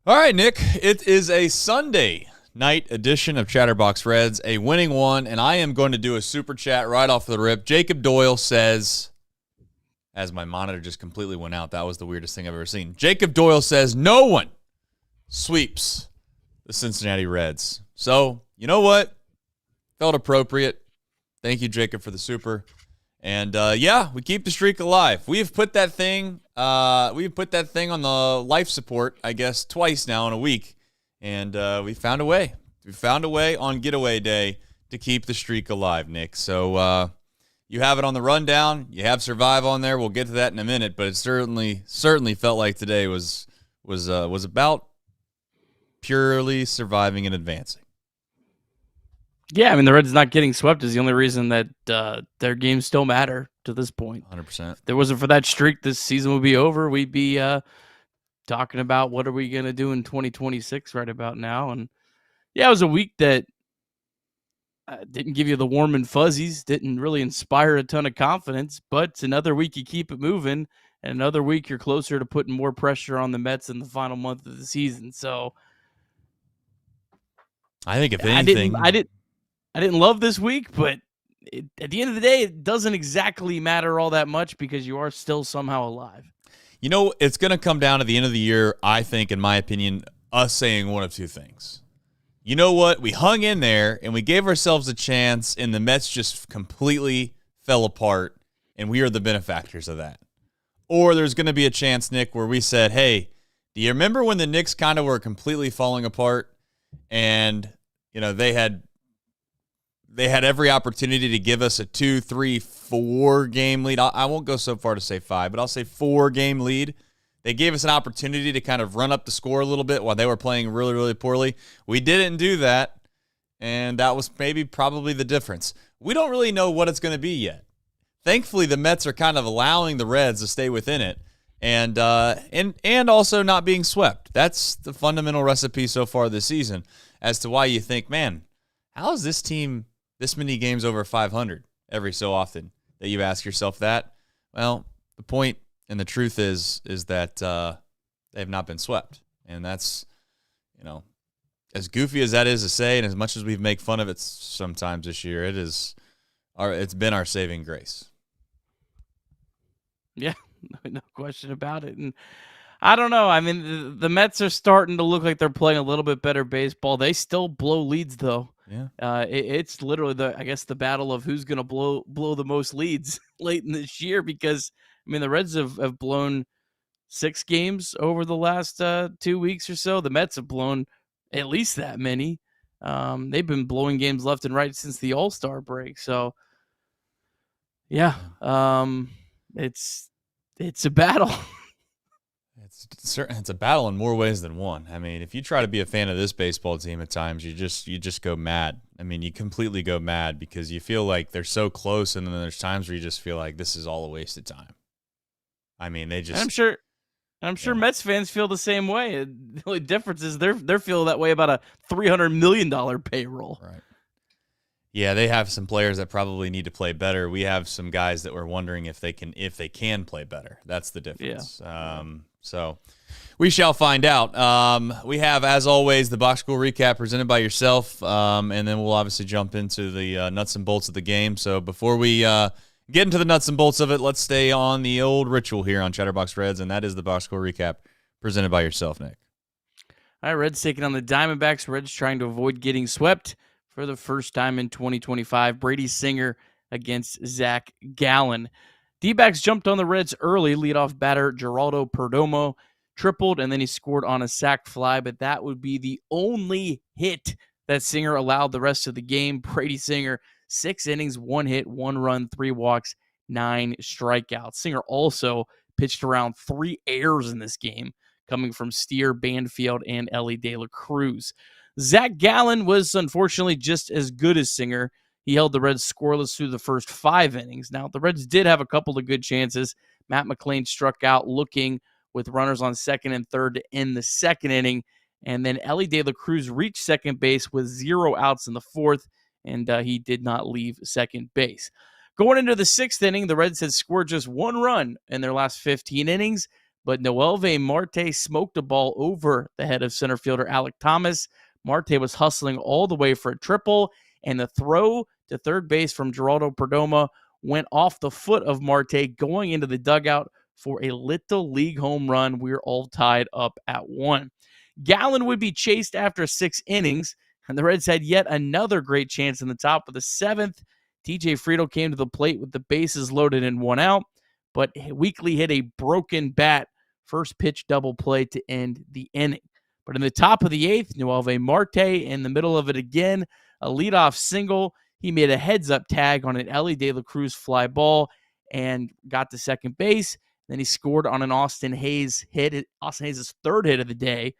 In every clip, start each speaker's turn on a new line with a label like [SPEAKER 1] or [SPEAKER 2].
[SPEAKER 1] All right, Nick. It is a Sunday night edition of Chatterbox Reds, a winning one, and I am going to do a super chat right off the rip. Jacob Doyle says, as my monitor just completely went out, that was the weirdest thing I've ever seen. Jacob Doyle says, no one sweeps the Cincinnati Reds. So, you know what? Felt appropriate. Thank you, Jacob, for the super. And we keep the streak alive. We've put that thing on the life support, I guess, twice now in a week. And we found a way. We found a way on getaway day to keep the streak alive, Nick. So you have it on the rundown. You have Survive on there. We'll get to that in a minute. But it certainly felt like today was about purely surviving and advancing.
[SPEAKER 2] Yeah, I mean, the Reds not getting swept is the only reason that their games still matter to this point.
[SPEAKER 1] 100%.
[SPEAKER 2] If there wasn't for that streak, this season would be over. We'd be talking about what are we going to do in 2026 right about now. And, yeah, it was a week that didn't give you the warm and fuzzies, didn't really inspire a ton of confidence, but it's another week you keep it moving, and another week you're closer to putting more pressure on the Mets in the final month of the season. So
[SPEAKER 1] I think if anything...
[SPEAKER 2] I didn't love this week, but at the end of the day, it doesn't exactly matter all that much because you are still somehow alive.
[SPEAKER 1] You know, it's going to come down to the end of the year, I think, in my opinion, us saying one of two things. You know what? We hung in there, and we gave ourselves a chance, and the Mets just completely fell apart, and we are the benefactors of that. Or there's going to be a chance, Nick, where we said, hey, do you remember when the Knicks kind of were completely falling apart, and, you know, they had every opportunity to give us a 2, 3, 4 game lead. I won't go so far to say 5, but I'll say 4 game lead. They gave us an opportunity to kind of run up the score a little bit while they were playing really, really poorly. We didn't do that, and that was probably the difference. We don't really know what it's going to be yet. Thankfully, the Mets are kind of allowing the Reds to stay within it and also not being swept. That's the fundamental recipe so far this season as to why you think, man, how is this team this many games over 500 every so often that you ask yourself that? Well, the point and the truth is that they have not been swept. And that's, you know, as goofy as that is to say, and as much as we make fun of it sometimes this year, it's been our saving grace.
[SPEAKER 2] Yeah, no question about it. And I don't know. I mean, the Mets are starting to look like they're playing a little bit better baseball. They still blow leads, though.
[SPEAKER 1] Yeah.
[SPEAKER 2] It's literally the battle of who's going to blow the most leads late in this year because, I mean, the Reds have blown 6 games over the last 2 weeks or so. The Mets have blown at least that many. They've been blowing games left and right since the All-Star break. So, yeah, it's a battle.
[SPEAKER 1] It's a battle in more ways than one. I mean, if you try to be a fan of this baseball team at times, you just go mad. I mean, you completely go mad because you feel like they're so close, and then there's times where you just feel like this is all a waste of time. I mean, they just.
[SPEAKER 2] I'm sure Mets fans feel the same way. The only difference is they're feeling that way about a $300 million payroll.
[SPEAKER 1] Right. Yeah, they have some players that probably need to play better. We have some guys that we're wondering if they can play better. That's the difference.
[SPEAKER 2] Yeah.
[SPEAKER 1] So we shall find out. We have, as always, the box score recap presented by yourself, and then we'll obviously jump into the nuts and bolts of the game. So before we get into the nuts and bolts of it, let's stay on the old ritual here on Chatterbox Reds, and that is the box score recap presented by yourself, Nick.
[SPEAKER 2] All right, Reds taking on the Diamondbacks. Reds trying to avoid getting swept for the first time in 2025. Brady Singer against Zach Gallen. D-backs jumped on the Reds early. Leadoff batter Geraldo Perdomo tripled, and then he scored on a sac fly, but that would be the only hit that Singer allowed the rest of the game. Brady Singer, 6 innings, 1 hit, 1 run, 3 walks, 9 strikeouts. Singer also pitched around 3 errors in this game, coming from Steer, Banfield, and Elly De La Cruz. Zach Gallen was unfortunately just as good as Singer. He held the Reds scoreless through the first 5 innings. Now, the Reds did have a couple of good chances. Matt McLain struck out looking with runners on second and third to end the second inning. And then Elly De La Cruz reached second base with 0 outs in the 4th, and he did not leave second base. Going into the 6th inning, the Reds had scored just 1 run in their last 15 innings. but Noelve Marte smoked a ball over the head of center fielder Alec Thomas. Marte was hustling all the way for a triple, and the throw to third base from Geraldo Perdomo went off the foot of Marte going into the dugout for a Little League home run. We're all tied up at 1. Gallen would be chased after 6 innings, and the Reds had yet another great chance in the top of the 7th. TJ Friedl came to the plate with the bases loaded and 1 out, but Weekly hit a broken bat first pitch double play to end the inning. But in the top of the 8th, Noelve Marte in the middle of it again, a leadoff single. He made a heads-up tag on an Elly De La Cruz fly ball and got to second base. Then he scored on an Austin Hays hit, Austin Hays' third hit of the day,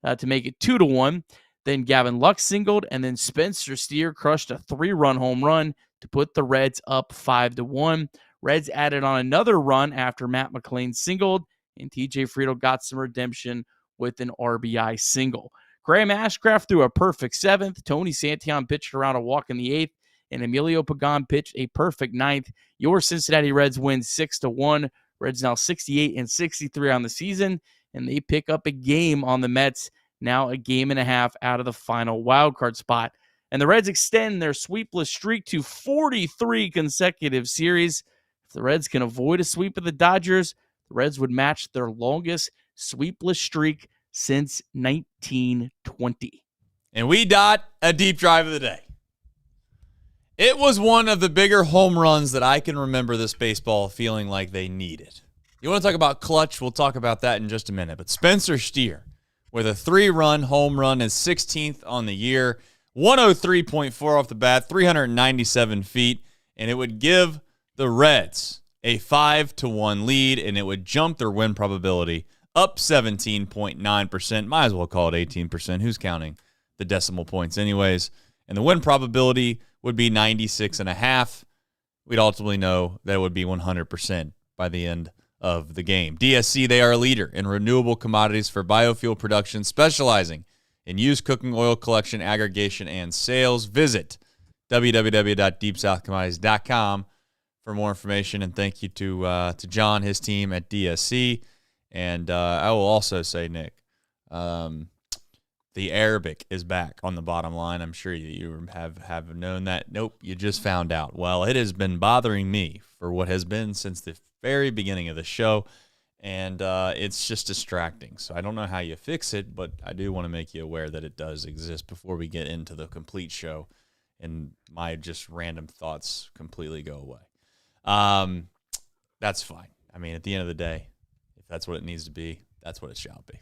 [SPEAKER 2] to make it 2-1. Then Gavin Lux singled, and then Spencer Steer crushed a 3-run home run to put the Reds up 5-1. Reds added on another run after Matt McLain singled, and TJ Friedl got some redemption with an RBI single. Graham Ashcraft threw a perfect 7th. Tony Santillan pitched around a walk in the 8th, and Emilio Pagan pitched a perfect 9th. Your Cincinnati Reds win 6-1. Reds now 68-63 on the season, and they pick up a game on the Mets, now a game and a half out of the final wildcard spot. And the Reds extend their sweepless streak to 43 consecutive series. If the Reds can avoid a sweep of the Dodgers, the Reds would match their longest sweepless streak since 1920.
[SPEAKER 1] And we got a deep drive of the day. It was one of the bigger home runs that I can remember this baseball feeling like they needed. You want to talk about clutch? We'll talk about that in just a minute. But Spencer Steer with a 3-run home run, his 16th on the year, 103.4 off the bat, 397 feet, and it would give the Reds a 5-1 lead, and it would jump their win probability up 17.9%. Might as well call it 18%. Who's counting the decimal points anyways? And the win probability would be 96.5. We'd ultimately know that it would be 100% by the end of the game. DSC, they are a leader in renewable commodities for biofuel production, specializing in used cooking oil collection, aggregation, and sales. Visit www.deepsouthcommodities.com for more information. And thank you to John, his team at DSC. And I will also say, Nick, the Arabic is back on the bottom line. I'm sure you have known that. Nope, you just found out. Well, it has been bothering me for what has been since the very beginning of the show, and it's just distracting. So I don't know how you fix it, but I do want to make you aware that it does exist before we get into the complete show and my just random thoughts completely go away. That's fine. I mean, at the end of the day, if that's what it needs to be, that's what it shall be.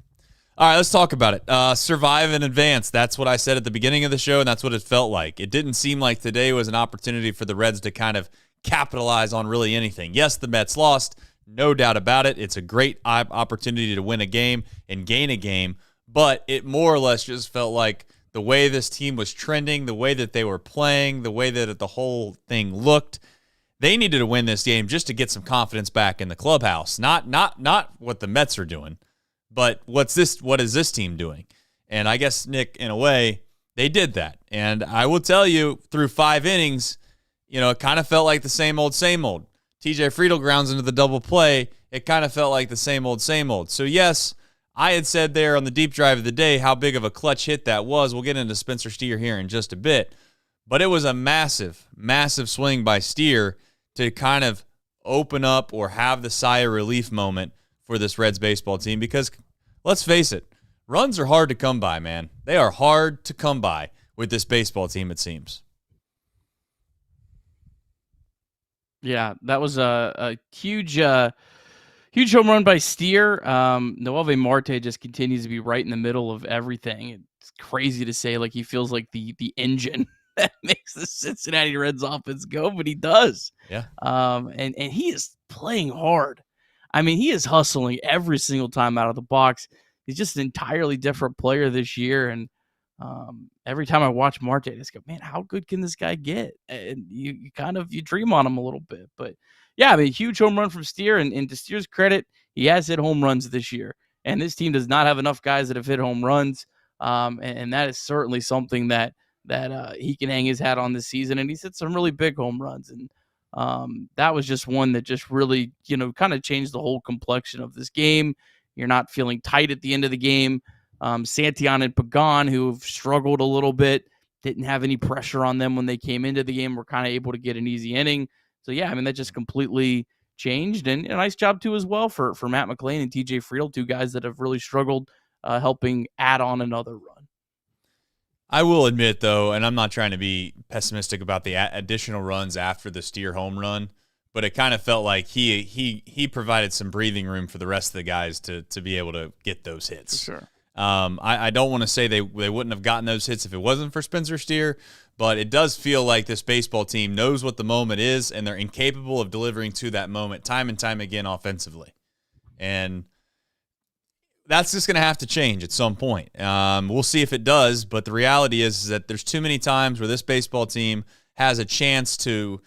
[SPEAKER 1] All right, let's talk about it. Survive and advance. That's what I said at the beginning of the show, and that's what it felt like. It didn't seem like today was an opportunity for the Reds to kind of capitalize on really anything. Yes, the Mets lost, no doubt about it. It's a great opportunity to win a game and gain a game, but it more or less just felt like the way this team was trending, the way that they were playing, the way that the whole thing looked, they needed to win this game just to get some confidence back in the clubhouse. Not what the Mets are doing, but what is this team doing? And I guess, Nick, in a way, they did that. And I will tell you, through 5 innings, it kind of felt like the same old, same old. TJ Friedl grounds into the double play. It kind of felt like the same old, same old. So, yes, I had said there on the deep drive of the day how big of a clutch hit that was. We'll get into Spencer Steer here in just a bit. But it was a massive, massive swing by Steer to kind of open up or have the sigh of relief moment for this Reds baseball team, because let's face it, runs are hard to come by, man. They are hard to come by with this baseball team, it seems.
[SPEAKER 2] Yeah, that was a huge home run by Steer. Noelve Marte just continues to be right in the middle of everything. It's crazy to say, like, he feels like the engine that makes the Cincinnati Reds offense go, but he does.
[SPEAKER 1] Yeah.
[SPEAKER 2] And he is playing hard. I mean, he is hustling every single time out of the box. He's just an entirely different player this year. And every time I watch Marte, I just go, man, how good can this guy get? And you dream on him a little bit. But yeah, I mean, huge home run from Steer. And to Steer's credit, he has hit home runs this year. And this team does not have enough guys that have hit home runs. And that is certainly something that he can hang his hat on this season. And he's hit some really big home runs. And That was just one that just really, kind of changed the whole complexion of this game. You're not feeling tight at the end of the game. Santillan and Pagan, who have struggled a little bit, didn't have any pressure on them when they came into the game, were kind of able to get an easy inning. So, yeah, I mean, that just completely changed. And a nice job, too, as well for Matt McLean and TJ Friedl, two guys that have really struggled helping add on another run.
[SPEAKER 1] I will admit, though, and I'm not trying to be pessimistic about the additional runs after the Steer home run, but it kind of felt like he provided some breathing room for the rest of the guys to be able to get those hits.
[SPEAKER 2] For sure.
[SPEAKER 1] I don't want to say they wouldn't have gotten those hits if it wasn't for Spencer Steer, but it does feel like this baseball team knows what the moment is, and they're incapable of delivering to that moment time and time again offensively. And that's just going to have to change at some point. We'll see if it does, but the reality is that there's too many times where this baseball team has a chance to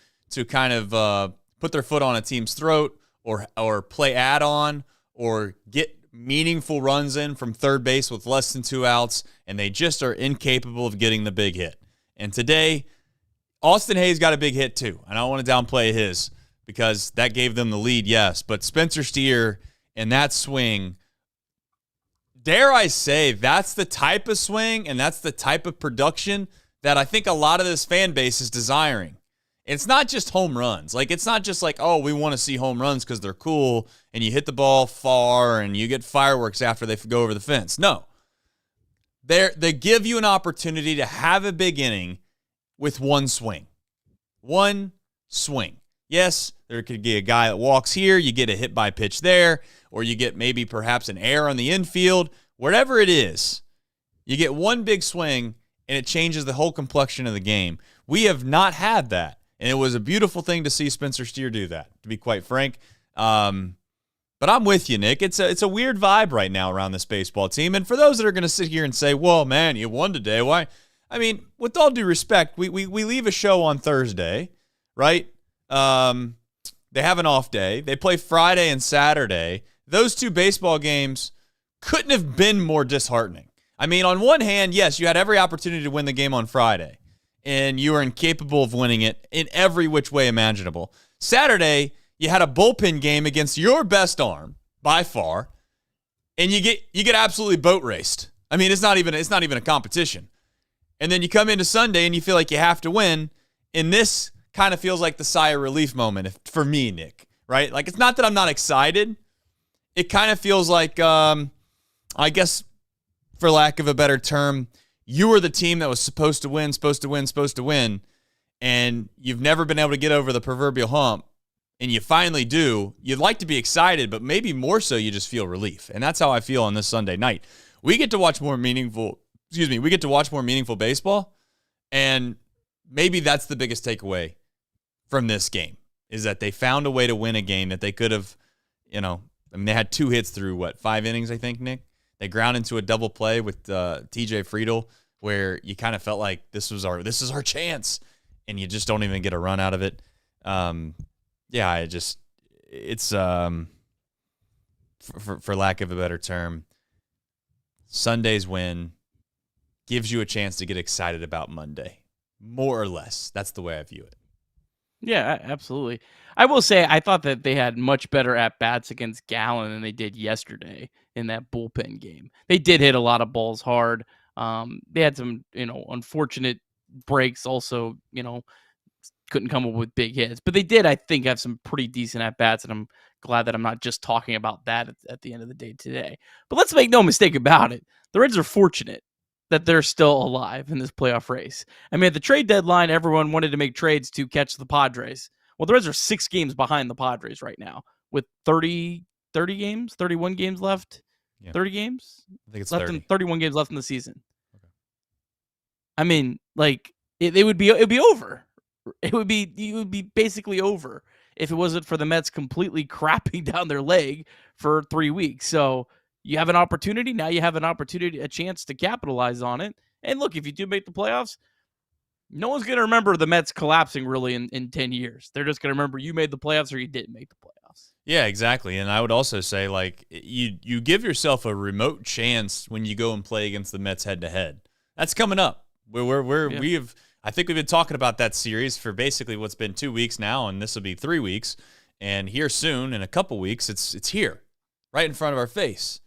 [SPEAKER 1] kind of put their foot on a team's throat or play add-on or get meaningful runs in from third base with less than 2 outs, and they just are incapable of getting the big hit. And today, Austin Hays got a big hit too. And I don't want to downplay his because that gave them the lead, yes. But Spencer Steer and that swing, dare I say, that's the type of swing and that's the type of production that I think a lot of this fan base is desiring. It's not just home runs. Like, it's not just like, oh, we want to see home runs because they're cool and you hit the ball far and you get fireworks after they go over the fence. No. They give you an opportunity to have a big inning with one swing. One swing. Yes, there could be a guy that walks here, you get a hit by pitch there, or you get maybe perhaps an error on the infield. Whatever it is, you get one big swing and it changes the whole complexion of the game. We have not had that. And it was a beautiful thing to see Spencer Steer do that, to be quite frank. But I'm with you, Nick. It's a weird vibe right now around this baseball team. And for those that are going to sit here and say, well, man, you won today. Why? I mean, with all due respect, we leave a show on Thursday, right? They have an off day. They play Friday and Saturday. Those two baseball games couldn't have been more disheartening. I mean, on one hand, yes, you had every opportunity to win the game on Friday, and you were incapable of winning it in every which way imaginable. Saturday, you had a bullpen game against your best arm by far, and you get absolutely boat raced. I mean, it's not even a competition. And then you come into Sunday and you feel like you have to win, and this kind of feels like the sigh of relief moment for me, Nick. Right? Like, it's not that I'm not excited. It kind of feels like, I guess, for lack of a better term, you were the team that was supposed to win, and you've never been able to get over the proverbial hump. And you finally do. You'd like to be excited, but maybe more so you just feel relief. And that's how I feel on this Sunday night. We get to watch more meaningful baseball, and maybe that's the biggest takeaway from this game, is that they found a way to win a game that they could have, they had 2 hits through, 5 innings, I think, Nick? They ground into a double play with TJ Friedl, where you kind of felt like this is our chance, and you just don't even get a run out of it. Yeah, it's for lack of a better term, Sunday's win gives you a chance to get excited about Monday, more or less. That's the way I view it.
[SPEAKER 2] Yeah, absolutely. I will say I thought that they had much better at-bats against Gallen than they did yesterday in that bullpen game. They did hit a lot of balls hard. They had some, unfortunate breaks also, couldn't come up with big hits. But they did, I think, have some pretty decent at-bats, and I'm glad that I'm not just talking about that at the end of the day today. But let's make no mistake about it. The Reds are fortunate that they're still alive in this playoff race. I mean, at the trade deadline, everyone wanted to make trades to catch the Padres. Well, the Reds are 6 games behind the Padres right now with 31 games left. Yeah. 30 games?
[SPEAKER 1] I think it's
[SPEAKER 2] left
[SPEAKER 1] 30.
[SPEAKER 2] 31 games left in the season. Okay. I mean, like, it would be over. It would be basically over if it wasn't for the Mets completely crapping down their leg for 3 weeks. So you have an opportunity. Now you have a chance to capitalize on it. And look, if you do make the playoffs, no one's going to remember the Mets collapsing really in 10 years. They're just going to remember you made the playoffs or you didn't make the playoffs.
[SPEAKER 1] Yeah, exactly. And I would also say, like, you give yourself a remote chance when you go and play against the Mets head-to-head. That's coming up. We have I think we've been talking about that series for basically what's been 2 weeks now, and this will be 3 weeks. And here soon, in a couple weeks, it's here, right in front of our face.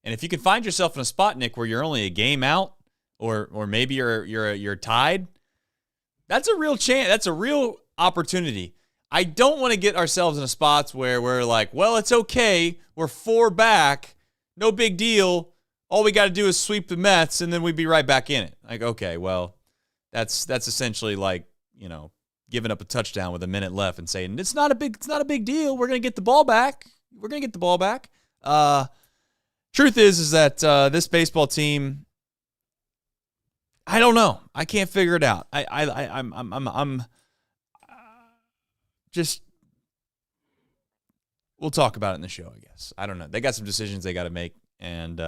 [SPEAKER 1] And if you can find yourself in a spot, Nick, where you're only a game out, or maybe you're tied, that's a real chance. That's a real opportunity. I don't want to get ourselves in a spot where we're like, well, it's okay. We're 4 back. No big deal. All we got to do is sweep the Mets, and then we'd be right back in it. Like, okay, well, that's essentially like, giving up a touchdown with a minute left and saying it's not a big deal. We're gonna get the ball back. Truth is that this baseball team, I don't know. I can't figure it out. I'm just. We'll talk about it in the show, I guess. I don't know. They got some decisions they got to make, and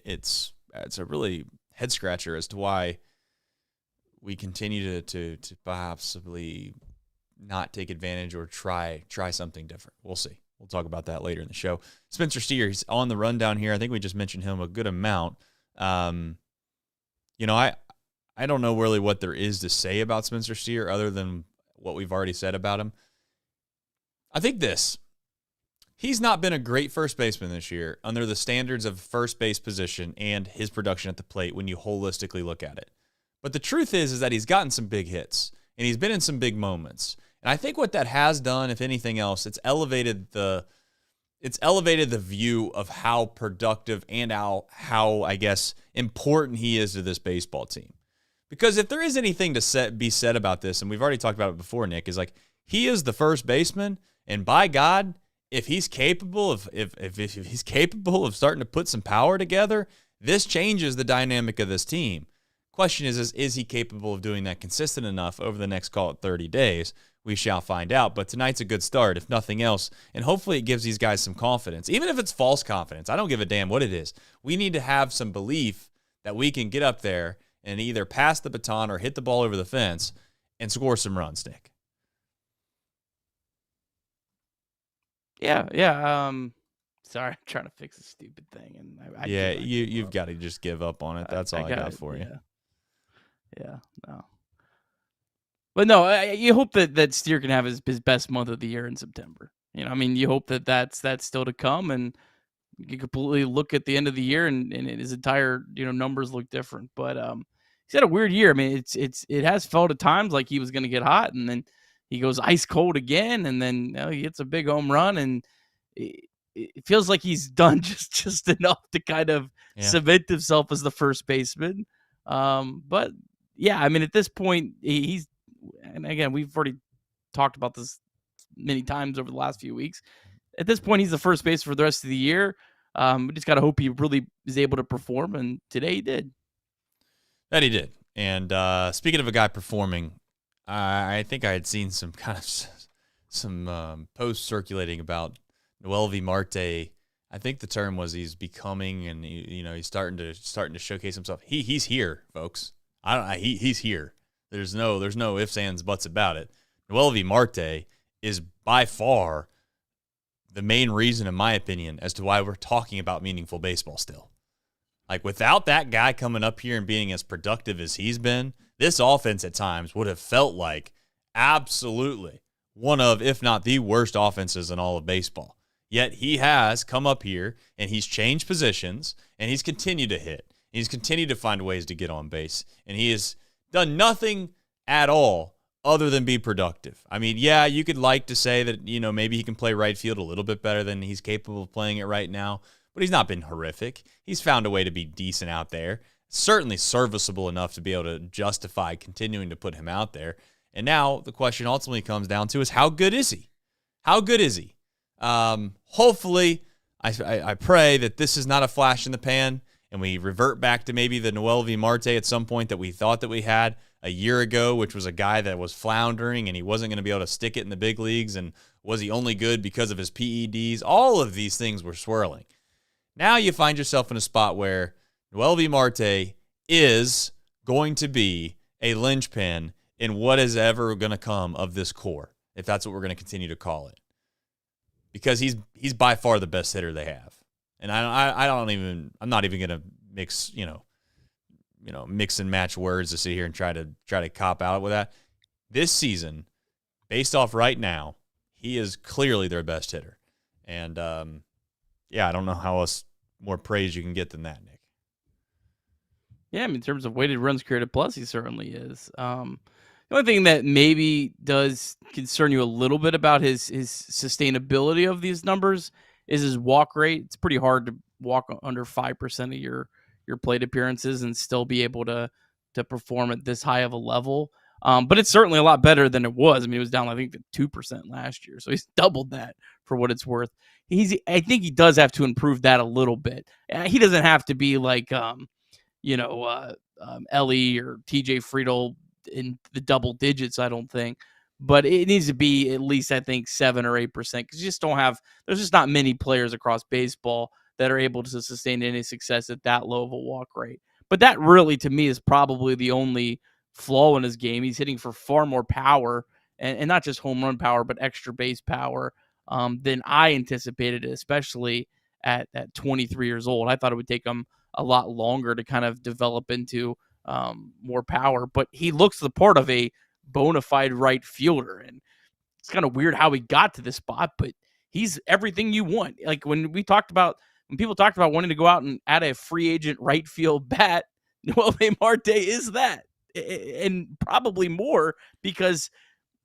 [SPEAKER 1] it's a really head scratcher as to why we continue to possibly not take advantage or try something different. We'll see. We'll talk about that later in the show. Spencer Steer, he's on the rundown here. I think we just mentioned him a good amount. I don't know really what there is to say about Spencer Steer other than what we've already said about him. I think he's not been a great first baseman this year under the standards of first base position and his production at the plate when you holistically look at it. But the truth is that he's gotten some big hits, and he's been in some big moments. And I think what that has done, if anything else, it's elevated the view of how productive and how I guess, important he is to this baseball team. Because if there is anything to be said about this, and we've already talked about it before, Nick, is like he is the first baseman, and by God, if he's capable of if he's capable of starting to put some power together, this changes the dynamic of this team. Question is he capable of doing that consistent enough over the next, call it 30 days? We shall find out. But tonight's a good start, if nothing else. And hopefully it gives these guys some confidence. Even if it's false confidence, I don't give a damn what it is. We need to have some belief that we can get up there and either pass the baton or hit the ball over the fence and score some runs, Nick.
[SPEAKER 2] Yeah. Sorry, I'm trying to fix a stupid thing. And
[SPEAKER 1] you've got to just give up on it. That's all I got for you.
[SPEAKER 2] Yeah, no. But no, you hope that Steer can have his best month of the year in September. You hope that's still to come, and you can completely look at the end of the year and his entire numbers look different. But he's had a weird year. I mean, it has felt at times like he was going to get hot, and then he goes ice cold again, and then he hits a big home run, and it feels like he's done just enough to kind of cement himself as the first baseman. But yeah, I mean, at this point, and again, we've already talked about this many times over the last few weeks. At this point, he's the first base for the rest of the year. We just got to hope he really is able to perform, and today he did.
[SPEAKER 1] That he did. And speaking of a guy performing, I think I had seen some posts circulating about Noel V. Marte. I think the term was he's becoming, and he's starting to showcase himself. He's here, folks. He's here. There's no ifs, ands, buts about it. Noel V. Marte is by far the main reason, in my opinion, as to why we're talking about meaningful baseball still. Like, without that guy coming up here and being as productive as he's been, this offense at times would have felt like absolutely one of, if not the worst offenses in all of baseball. Yet he has come up here and he's changed positions and he's continued to hit. He's continued to find ways to get on base, and he has done nothing at all other than be productive. I mean, yeah, you could like to say that, maybe he can play right field a little bit better than he's capable of playing it right now, but he's not been horrific. He's found a way to be decent out there, certainly serviceable enough to be able to justify continuing to put him out there. And now the question ultimately comes down to is how good is he? How good is he? Hopefully, I pray that this is not a flash in the pan, and we revert back to maybe the Noel V. Marte at some point that we thought that we had a year ago, which was a guy that was floundering and he wasn't going to be able to stick it in the big leagues, and was he only good because of his PEDs? All of these things were swirling. Now you find yourself in a spot where Noel V. Marte is going to be a linchpin in what is ever going to come of this core, if that's what we're going to continue to call it. Because he's by far the best hitter they have. And I'm not even going to mix and match words to sit here and try to cop out with that. This season, based off right now, he is clearly their best hitter. And, I don't know how else more praise you can get than that, Nick.
[SPEAKER 2] Yeah, I mean, in terms of weighted runs created plus, he certainly is. The only thing that maybe does concern you a little bit about his sustainability of these numbers is his walk rate. It's pretty hard to walk under 5% of your plate appearances and still be able to perform at this high of a level. But it's certainly a lot better than it was. I mean, it was down, I think, to 2% last year. So he's doubled that for what it's worth. I think he does have to improve that a little bit. He doesn't have to be like, Elly or TJ Friedl in the double digits, I don't think. But it needs to be at least, I think, 7 or 8%, because you just don't have, there's just not many players across baseball that are able to sustain any success at that low of a walk rate. But that really, to me, is probably the only flaw in his game. He's hitting for far more power, and not just home run power, but extra base power than I anticipated, especially at 23 years old. I thought it would take him a lot longer to kind of develop into more power, but he looks the part of a bona fide right fielder, and it's kind of weird how he got to this spot, but he's everything you want. Like when people talked about wanting to go out and add a free agent right field bat, Noel Marte is that, and probably more, because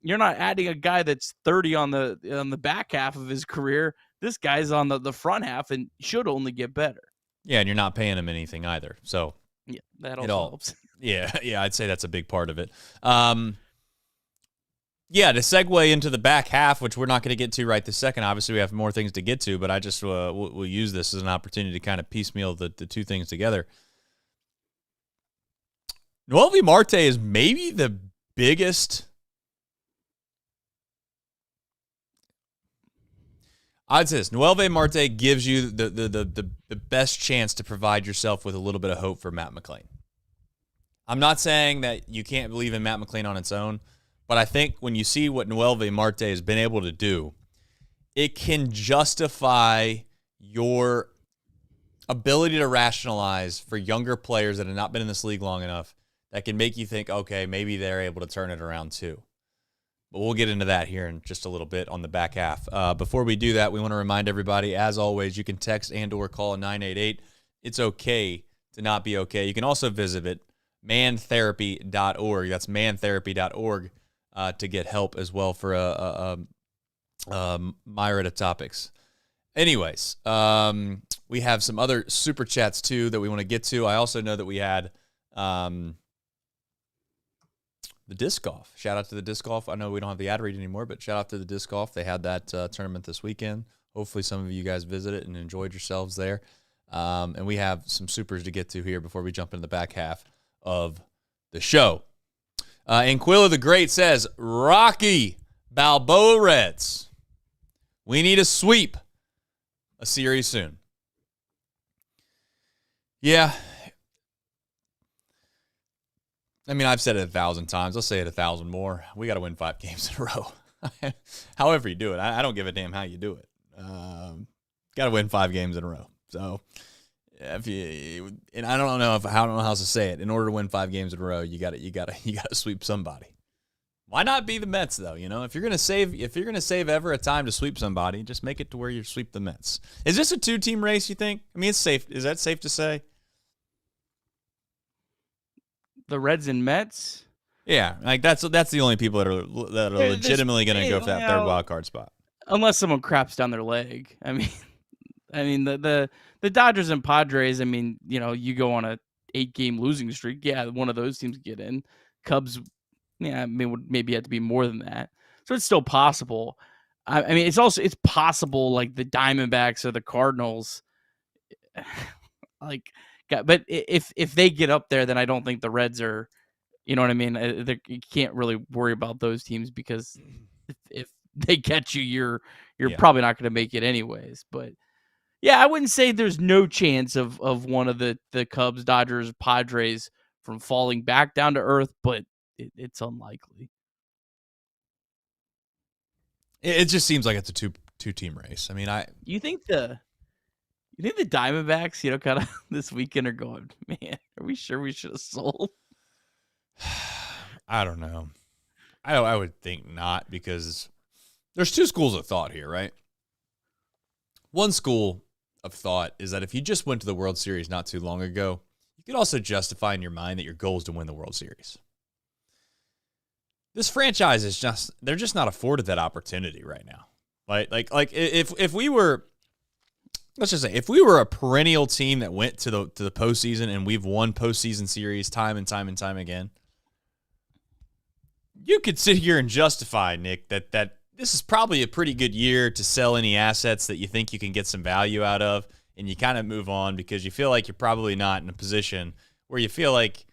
[SPEAKER 2] you're not adding a guy that's 30 on the back half of his career. This guy's on the front half and should only get better.
[SPEAKER 1] Yeah, and you're not paying him anything either. So
[SPEAKER 2] yeah, that also helps.
[SPEAKER 1] Yeah, I'd say that's a big part of it. To segue into the back half, which we're not going to get to right this second. Obviously, we have more things to get to, but I just we'll use this as an opportunity to kind of piecemeal the two things together. Noel Marte is maybe the biggest. I'd say this. Noel Marte gives you the best chance to provide yourself with a little bit of hope for Matt McLain. I'm not saying that you can't believe in Matt McLain on its own, but I think when you see what Noel Marte has been able to do, it can justify your ability to rationalize for younger players that have not been in this league long enough, that can make you think, okay, maybe they're able to turn it around too. But we'll get into that here in just a little bit on the back half. Before we do that, we want to remind everybody, as always, you can text and or call 988. It's okay to not be okay. You can also visit it, mantherapy.org. That's mantherapy.org to get help as well for myriad of topics. Anyways, we have some other super chats too that we want to get to. I also know that we had the disc golf. Shout out to the disc golf. I know we don't have the ad read anymore, but shout out to the disc golf. They had that tournament this weekend. Hopefully some of you guys visited and enjoyed yourselves there. And we have some supers to get to here before we jump into the back half of the show. Inquilla the Great says, Rocky Balboa Reds. We need a sweep. A series soon. Yeah. I mean, I've said it 1,000 times. I'll say it 1,000 more. We got to win 5 games in a row. However you do it. I don't give a damn how you do it. Got to win 5 games in a row. So, I don't know how else to say it. In order to win 5 games in a row, you got to sweep somebody. Why not be the Mets though? If you're gonna save ever a time to sweep somebody, just make it to where you sweep the Mets. Is this a 2-team race? You think? I mean, it's safe. Is that safe to say?
[SPEAKER 2] The Reds and Mets.
[SPEAKER 1] Yeah, like that's the only people that are legitimately going to go for that third wild card spot.
[SPEAKER 2] Unless someone craps down their leg. I mean the Dodgers and Padres. I mean, you go on a 8-game losing streak. Yeah, one of those teams get in. Cubs, yeah, would maybe have to be more than that. So it's still possible. I mean, it's possible like the Diamondbacks or the Cardinals. But if they get up there, then I don't think the Reds are, you know what I mean? You can't really worry about those teams, because if they catch you, you're probably not going to make it anyways. But yeah, I wouldn't say there's no chance of one of the Cubs, Dodgers, Padres from falling back down to earth, but it's unlikely.
[SPEAKER 1] It just seems like it's a two-team race. I mean,
[SPEAKER 2] You think You think the Diamondbacks, kind of this weekend are going, man, are we sure we should have sold?
[SPEAKER 1] I don't know. I would think not, because there's two schools of thought here, right? One school of thought is that if you just went to the World Series not too long ago, you could also justify in your mind that your goal is to win the World Series. This franchise is they're just not afforded that opportunity right now. Like if we were, let's just say, if we were a perennial team that went to the postseason and we've won postseason series time and time and time again, you could sit here and justify, Nick, that this is probably a pretty good year to sell any assets that you think you can get some value out of, and you kind of move on because you feel like you're probably not in a position where you feel like,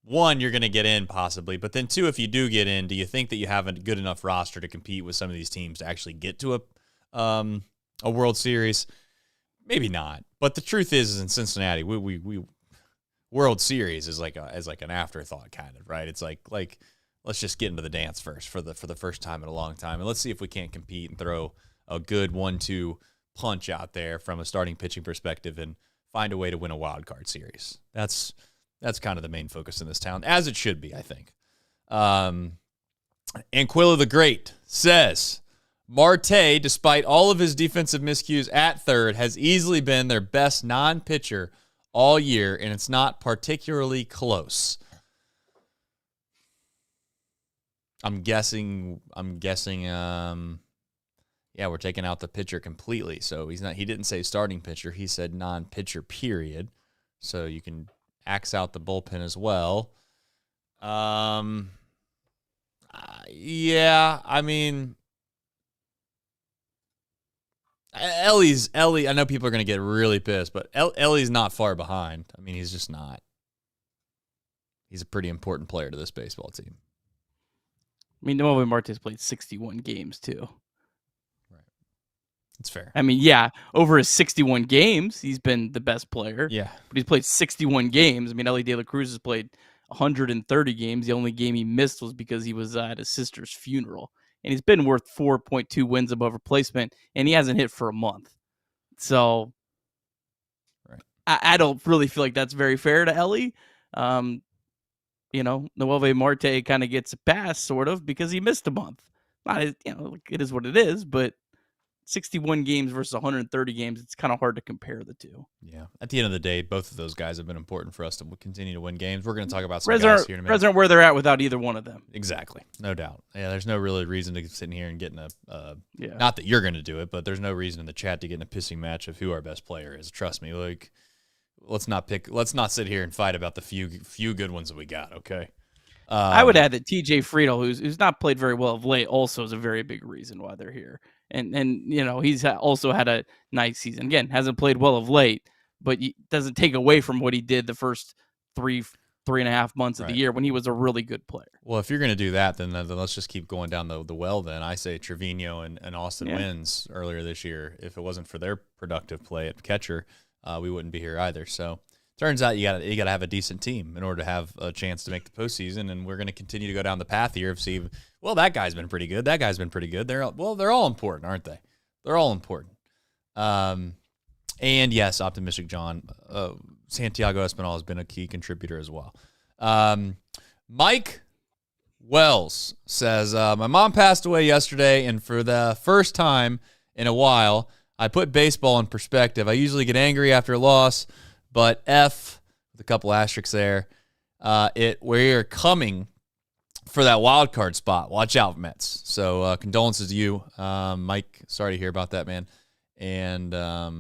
[SPEAKER 1] one, you're going to get in possibly, but then two, if you do get in, do you think that you have a good enough roster to compete with some of these teams to actually get to a World Series? Maybe not. But the truth is in Cincinnati, we World Series is like an afterthought kind of, right? It's like let's just get into the dance first for the first time in a long time, and let's see if we can't compete and throw a good 1-2 punch out there from a starting pitching perspective and find a way to win a wild card series. That's kind of the main focus in this town, as it should be, I think. Anquilla the Great says, Marte, despite all of his defensive miscues at third, has easily been their best non-pitcher all year, and it's not particularly close. I'm guessing, we're taking out the pitcher completely. So he didn't say starting pitcher. He said non-pitcher, period. So you can Axe out the bullpen as well. Yeah, I mean, Elly, I know people are going to get really pissed, but Elly's not far behind. I mean, he's just not. He's a pretty important player to this baseball team.
[SPEAKER 2] I mean, Noel Marte's played 61 games, too.
[SPEAKER 1] Right. That's fair.
[SPEAKER 2] I mean, yeah, over his 61 games, he's been the best player.
[SPEAKER 1] Yeah.
[SPEAKER 2] But he's played 61 games. I mean, Elly De La Cruz has played 130 games. The only game he missed was because he was at his sister's funeral. And he's been worth 4.2 wins above replacement, and he hasn't hit for a month. So
[SPEAKER 1] right.
[SPEAKER 2] I don't really feel like that's very fair to Elly. Noel Marte kind of gets a pass, sort of, because he missed a month. Not, it is what it is, but 61 games versus 130 games, it's kind of hard to compare the two.
[SPEAKER 1] Yeah. At the end of the day, both of those guys have been important for us to continue to win games. We're going to talk about some guys here in a minute.
[SPEAKER 2] Reds aren't where they're at without either one of them.
[SPEAKER 1] Exactly. No doubt. Yeah, there's no really reason to sit in here and get in not that you're going to do it, but there's no reason in the chat to get in a pissing match of who our best player is. Trust me. Let's not sit here and fight about the few good ones that we got, okay?
[SPEAKER 2] I would add that TJ Friedl, who's not played very well of late, also is a very big reason why they're here. And he's also had a nice season. Again, hasn't played well of late, but it doesn't take away from what he did the first three and a half months of the year when he was a really good player.
[SPEAKER 1] Well, if you're going to do that, then let's just keep going down the well then. I say Trevino and Austin Wynns earlier this year. If it wasn't for their productive play at catcher, we wouldn't be here either. So turns out you got to have a decent team in order to have a chance to make the postseason, and we're going to continue to go down the path here of see. Well, that guy's been pretty good. That guy's been pretty good. They're all important, aren't they? They're all important. And yes, optimistic John. Santiago Espinal has been a key contributor as well. Mike Wells says, my mom passed away yesterday, and for the first time in a while, I put baseball in perspective. I usually get angry after a loss, but F, with a couple asterisks there, we're coming for that wild card spot. Watch out, Mets. So condolences to you, Mike. Sorry to hear about that, man. And I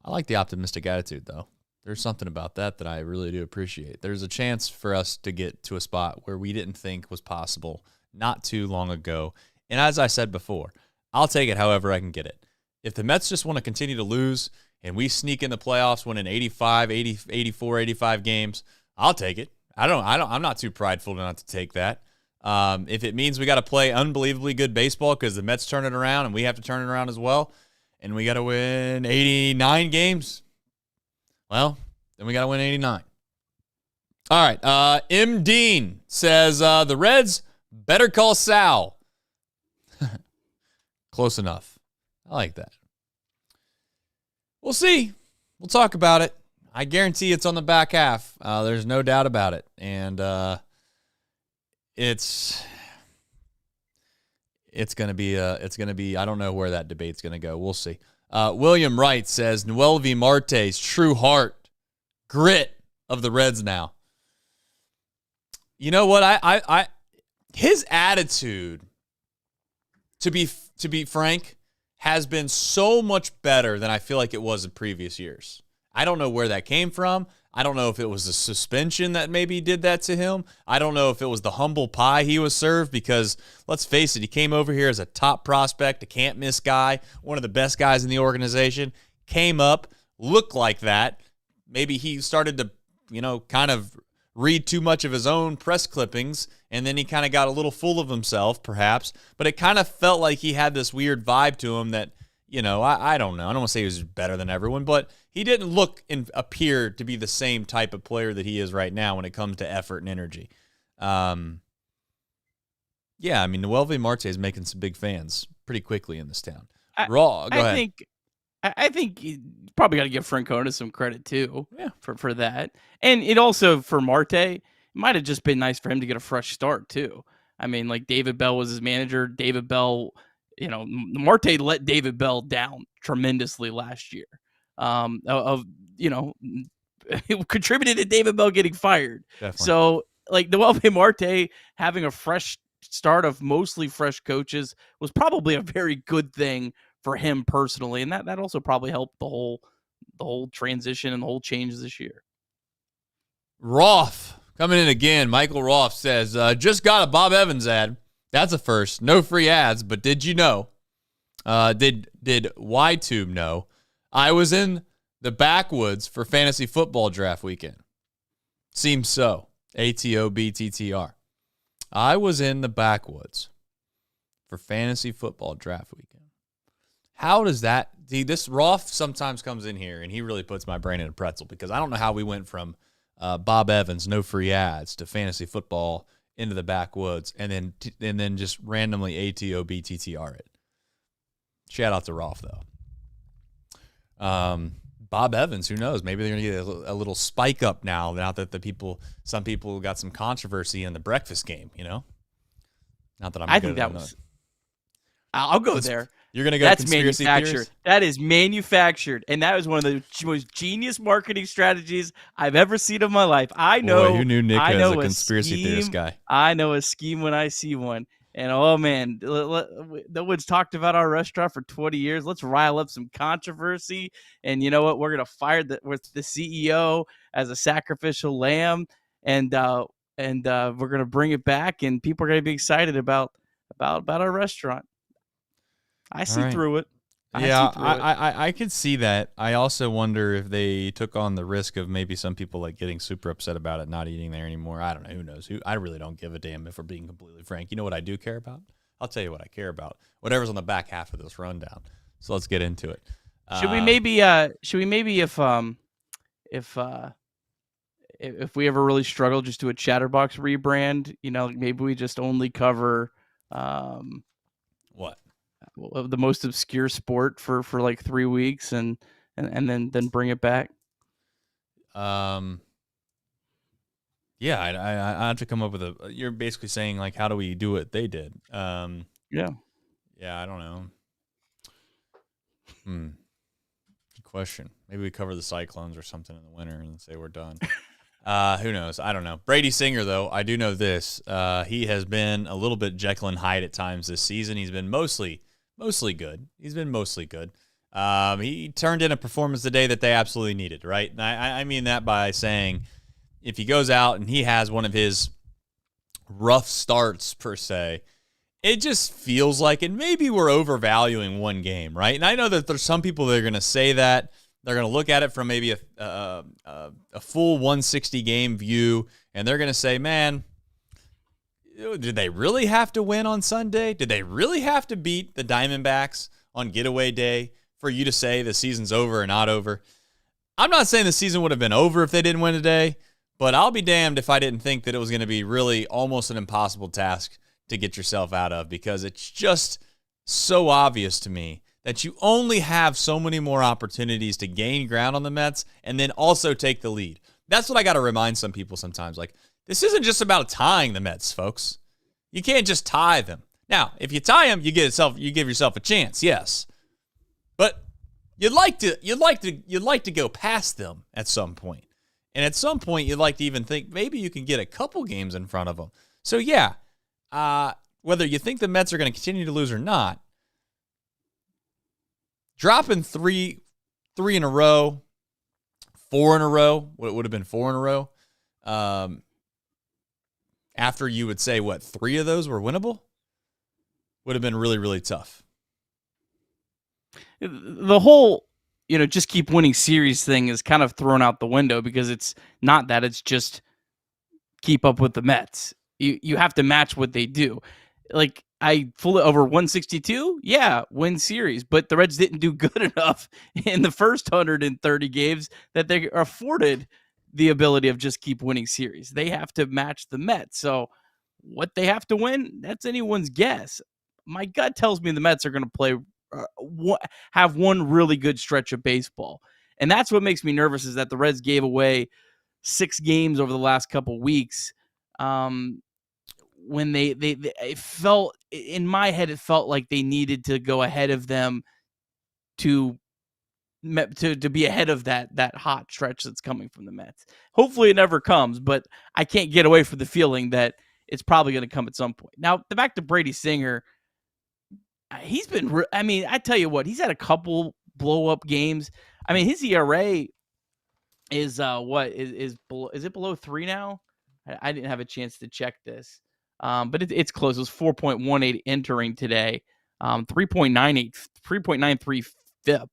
[SPEAKER 1] like the optimistic attitude, though. There's something about that I really do appreciate. There's a chance for us to get to a spot where we didn't think was possible not too long ago. And as I said before, I'll take it however I can get it. If the Mets just want to continue to lose and we sneak in the playoffs winning 85, 80, 84, 85 games, I'll take it. I'm not too prideful not to take that. If it means we got to play unbelievably good baseball because the Mets turn it around and we have to turn it around as well, and we got to win 89 games, well, then we got to win 89. All right. M. Dean says the Reds better call Sal. Close enough. I like that. We'll see. We'll talk about it. I guarantee it's on the back half. There's no doubt about it. And it's going to be, I don't know where that debate's going to go. We'll see. William Wright says, Noel V. Marte's true heart, grit of the Reds now. You know what? I his attitude, to be frank, has been so much better than I feel like it was in previous years. I don't know where that came from. I don't know if it was the suspension that maybe did that to him. I don't know if it was the humble pie he was served because, let's face it, he came over here as a top prospect, a can't-miss guy, one of the best guys in the organization, came up, looked like that. Maybe he started to, kind of read too much of his own press clippings, and then he kind of got a little full of himself, perhaps. But it kind of felt like he had this weird vibe to him that, I don't know. I don't want to say he was better than everyone, but he didn't look and appear to be the same type of player that he is right now when it comes to effort and energy. Noel V. Marte is making some big fans pretty quickly in this town. Go ahead.
[SPEAKER 2] I think you probably got to give Francona some credit too,
[SPEAKER 1] yeah,
[SPEAKER 2] for that. And it also, for Marte, it might have just been nice for him to get a fresh start too. I mean, like David Bell was his manager. David Bell, Marte let David Bell down tremendously last year. It contributed to David Bell getting fired.
[SPEAKER 1] Definitely.
[SPEAKER 2] So, like, Noel V. Marte having a fresh start of mostly fresh coaches was probably a very good thing for him personally, and that also probably helped the whole transition and the whole change this year.
[SPEAKER 1] Roth coming in again. Michael Roth says, just got a Bob Evans ad. That's a first. No free ads, but did you know? Did YTube know? I was in the backwoods for fantasy football draft weekend. Seems so. ATOBTTR. I was in the backwoods for fantasy football draft weekend. How does that... See, this Roth sometimes comes in here, and he really puts my brain in a pretzel because I don't know how we went from Bob Evans, no free ads, to fantasy football into the backwoods, and then just randomly ATOBTTR it. Shout out to Roth, though. Bob Evans, who knows? Maybe they're going to get a little spike up now that some people got some controversy in the breakfast game, Not that I'm
[SPEAKER 2] I think that was... I'll go there.
[SPEAKER 1] You're going to go conspiracy theories?
[SPEAKER 2] That is manufactured. And that was one of the most genius marketing strategies I've ever seen in my life. I know.
[SPEAKER 1] Boy, who knew Nick as a conspiracy theorist guy?
[SPEAKER 2] I know a scheme when I see one. And, oh, man, no one's talked about our restaurant for 20 years. Let's rile up some controversy. And you know what? We're going to fire the CEO as a sacrificial lamb. And we're going to bring it back. And people are going to be excited about our restaurant. I see through it.
[SPEAKER 1] I could see that. I also wonder if they took on the risk of maybe some people like getting super upset about it, not eating there anymore. I don't know. Who knows? I really don't give a damn if we're being completely frank. You know what I do care about? I'll tell you what I care about. Whatever's on the back half of this rundown. So let's get into it.
[SPEAKER 2] Should we maybe if we ever really struggle, just do a Chatterbox rebrand? Maybe we just only cover
[SPEAKER 1] what?
[SPEAKER 2] The most obscure sport for like 3 weeks and then bring it back.
[SPEAKER 1] Yeah, I have to come up with you're basically saying like, how do we do what they did?
[SPEAKER 2] Yeah,
[SPEAKER 1] I don't know. Good question. Maybe we cover the Cyclones or something in the winter and say we're done. Who knows? I don't know. Brady Singer, though, I do know this. He has been a little bit Jekyll and Hyde at times this season. He's been mostly good. He's been mostly good. He turned in a performance today that they absolutely needed, right? And I mean that by saying if he goes out and he has one of his rough starts, per se, it just feels like, and maybe we're overvaluing one game, right? And I know that there's some people that are going to say that. They're going to look at it from maybe a full 160 game view, and they're going to say, man, did they really have to win on Sunday? Did they really have to beat the Diamondbacks on getaway day for you to say the season's over or not over? I'm not saying the season would have been over if they didn't win today, but I'll be damned if I didn't think that it was going to be really almost an impossible task to get yourself out of, because it's just so obvious to me that you only have so many more opportunities to gain ground on the Mets and then also take the lead. That's what I got to remind some people sometimes. Like, this isn't just about tying the Mets, folks. You can't just tie them. Now, if you tie them, you give yourself a chance, yes. But you'd like to go past them at some point. And at some point, you'd like to even think maybe you can get a couple games in front of them. So, yeah, whether you think the Mets are going to continue to lose or not, dropping three in a row, 4 in a row, what would have been 4 in a row, after you would say, 3 of those were winnable, would have been really, really tough.
[SPEAKER 2] The whole, just keep winning series thing is kind of thrown out the window because it's not that. It's just keep up with the Mets. You have to match what they do. Like, I fully over 162, win series, but the Reds didn't do good enough in the first 130 games that they afforded the ability of just keep winning series. They have to match the Mets. So what they have to win, that's anyone's guess. My gut tells me the Mets are going to play, have one really good stretch of baseball. And that's what makes me nervous, is that the Reds gave away 6 games over the last couple weeks. When they it felt, in my head, it felt like they needed to go ahead of them to be ahead of that hot stretch that's coming from the Mets. Hopefully it never comes, but I can't get away from the feeling that it's probably going to come at some point. Now, back to Brady Singer, he's been, I tell you what, he's had a couple blow-up games. His ERA is, is it below 3 now? I didn't have a chance to check this. But it's close. It was 4.18 entering today, 3.93 FIP.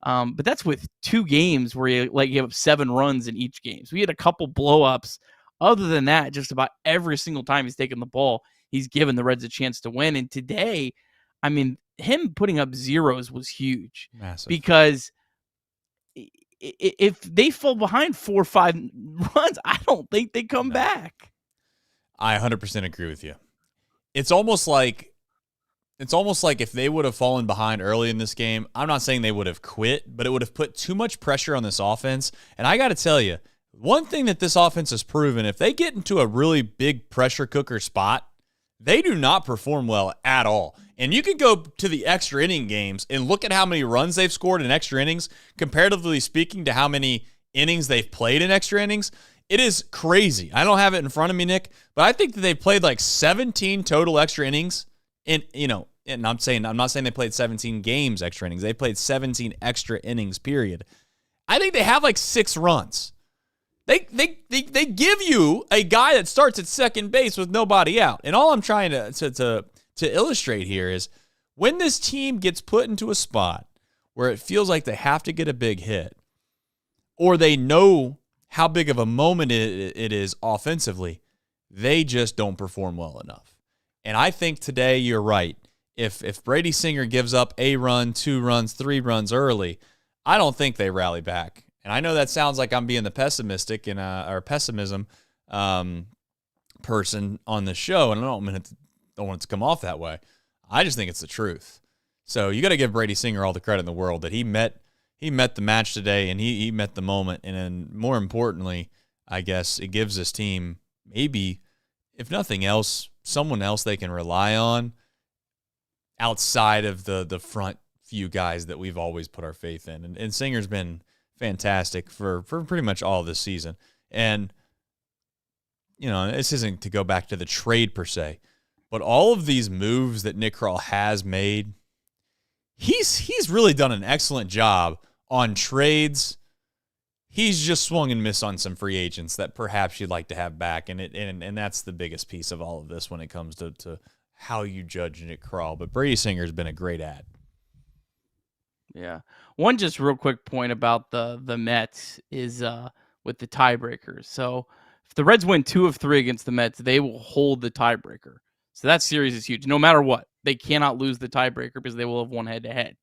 [SPEAKER 2] But that's with 2 games where he gave up 7 runs in each game. So he had a couple blow-ups. Other than that, just about every single time he's taken the ball, he's given the Reds a chance to win. And today, him putting up zeros was huge.
[SPEAKER 1] Massive.
[SPEAKER 2] Because if they fall behind 4 or 5 runs, I don't think they come back.
[SPEAKER 1] I 100% agree with you. It's almost like if they would have fallen behind early in this game, I'm not saying they would have quit, but it would have put too much pressure on this offense. And I got to tell you, one thing that this offense has proven, if they get into a really big pressure cooker spot, they do not perform well at all. And you can go to the extra inning games and look at how many runs they've scored in extra innings, comparatively speaking to how many innings they've played in extra innings. It is crazy. I don't have it in front of me, Nick, but I think that they played 17 total extra innings. And I'm not saying they played 17 games extra innings. They played 17 extra innings, period. I think they have 6 runs. They give you a guy that starts at second base with nobody out. And all I'm trying to illustrate here is when this team gets put into a spot where it feels like they have to get a big hit, or they know how big of a moment it is offensively, they just don't perform well enough. And I think today you're right. If Brady Singer gives up a run, 2 runs, 3 runs early, I don't think they rally back. And I know that sounds like I'm being the pessimistic or pessimism person on the show, and I don't want it to come off that way. I just think it's the truth. So you got to give Brady Singer all the credit in the world that he met the match today, and he met the moment. And then more importantly, I guess it gives this team, maybe, if nothing else, someone else they can rely on outside of the front few guys that we've always put our faith in. And Singer's been fantastic for pretty much all this season. And, this isn't to go back to the trade per se, but all of these moves that Nick Krall has made, he's really done an excellent job on trades. He's just swung and missed on some free agents that perhaps you'd like to have back, and that's the biggest piece of all of this when it comes to how you judge Nick Krall. But Brady Singer's been a great ad.
[SPEAKER 2] Yeah. One just real quick point about the Mets is with the tiebreakers. So if the Reds win 2 of 3 against the Mets, they will hold the tiebreaker. So that series is huge. No matter what, they cannot lose the tiebreaker because they will have won head-to-head.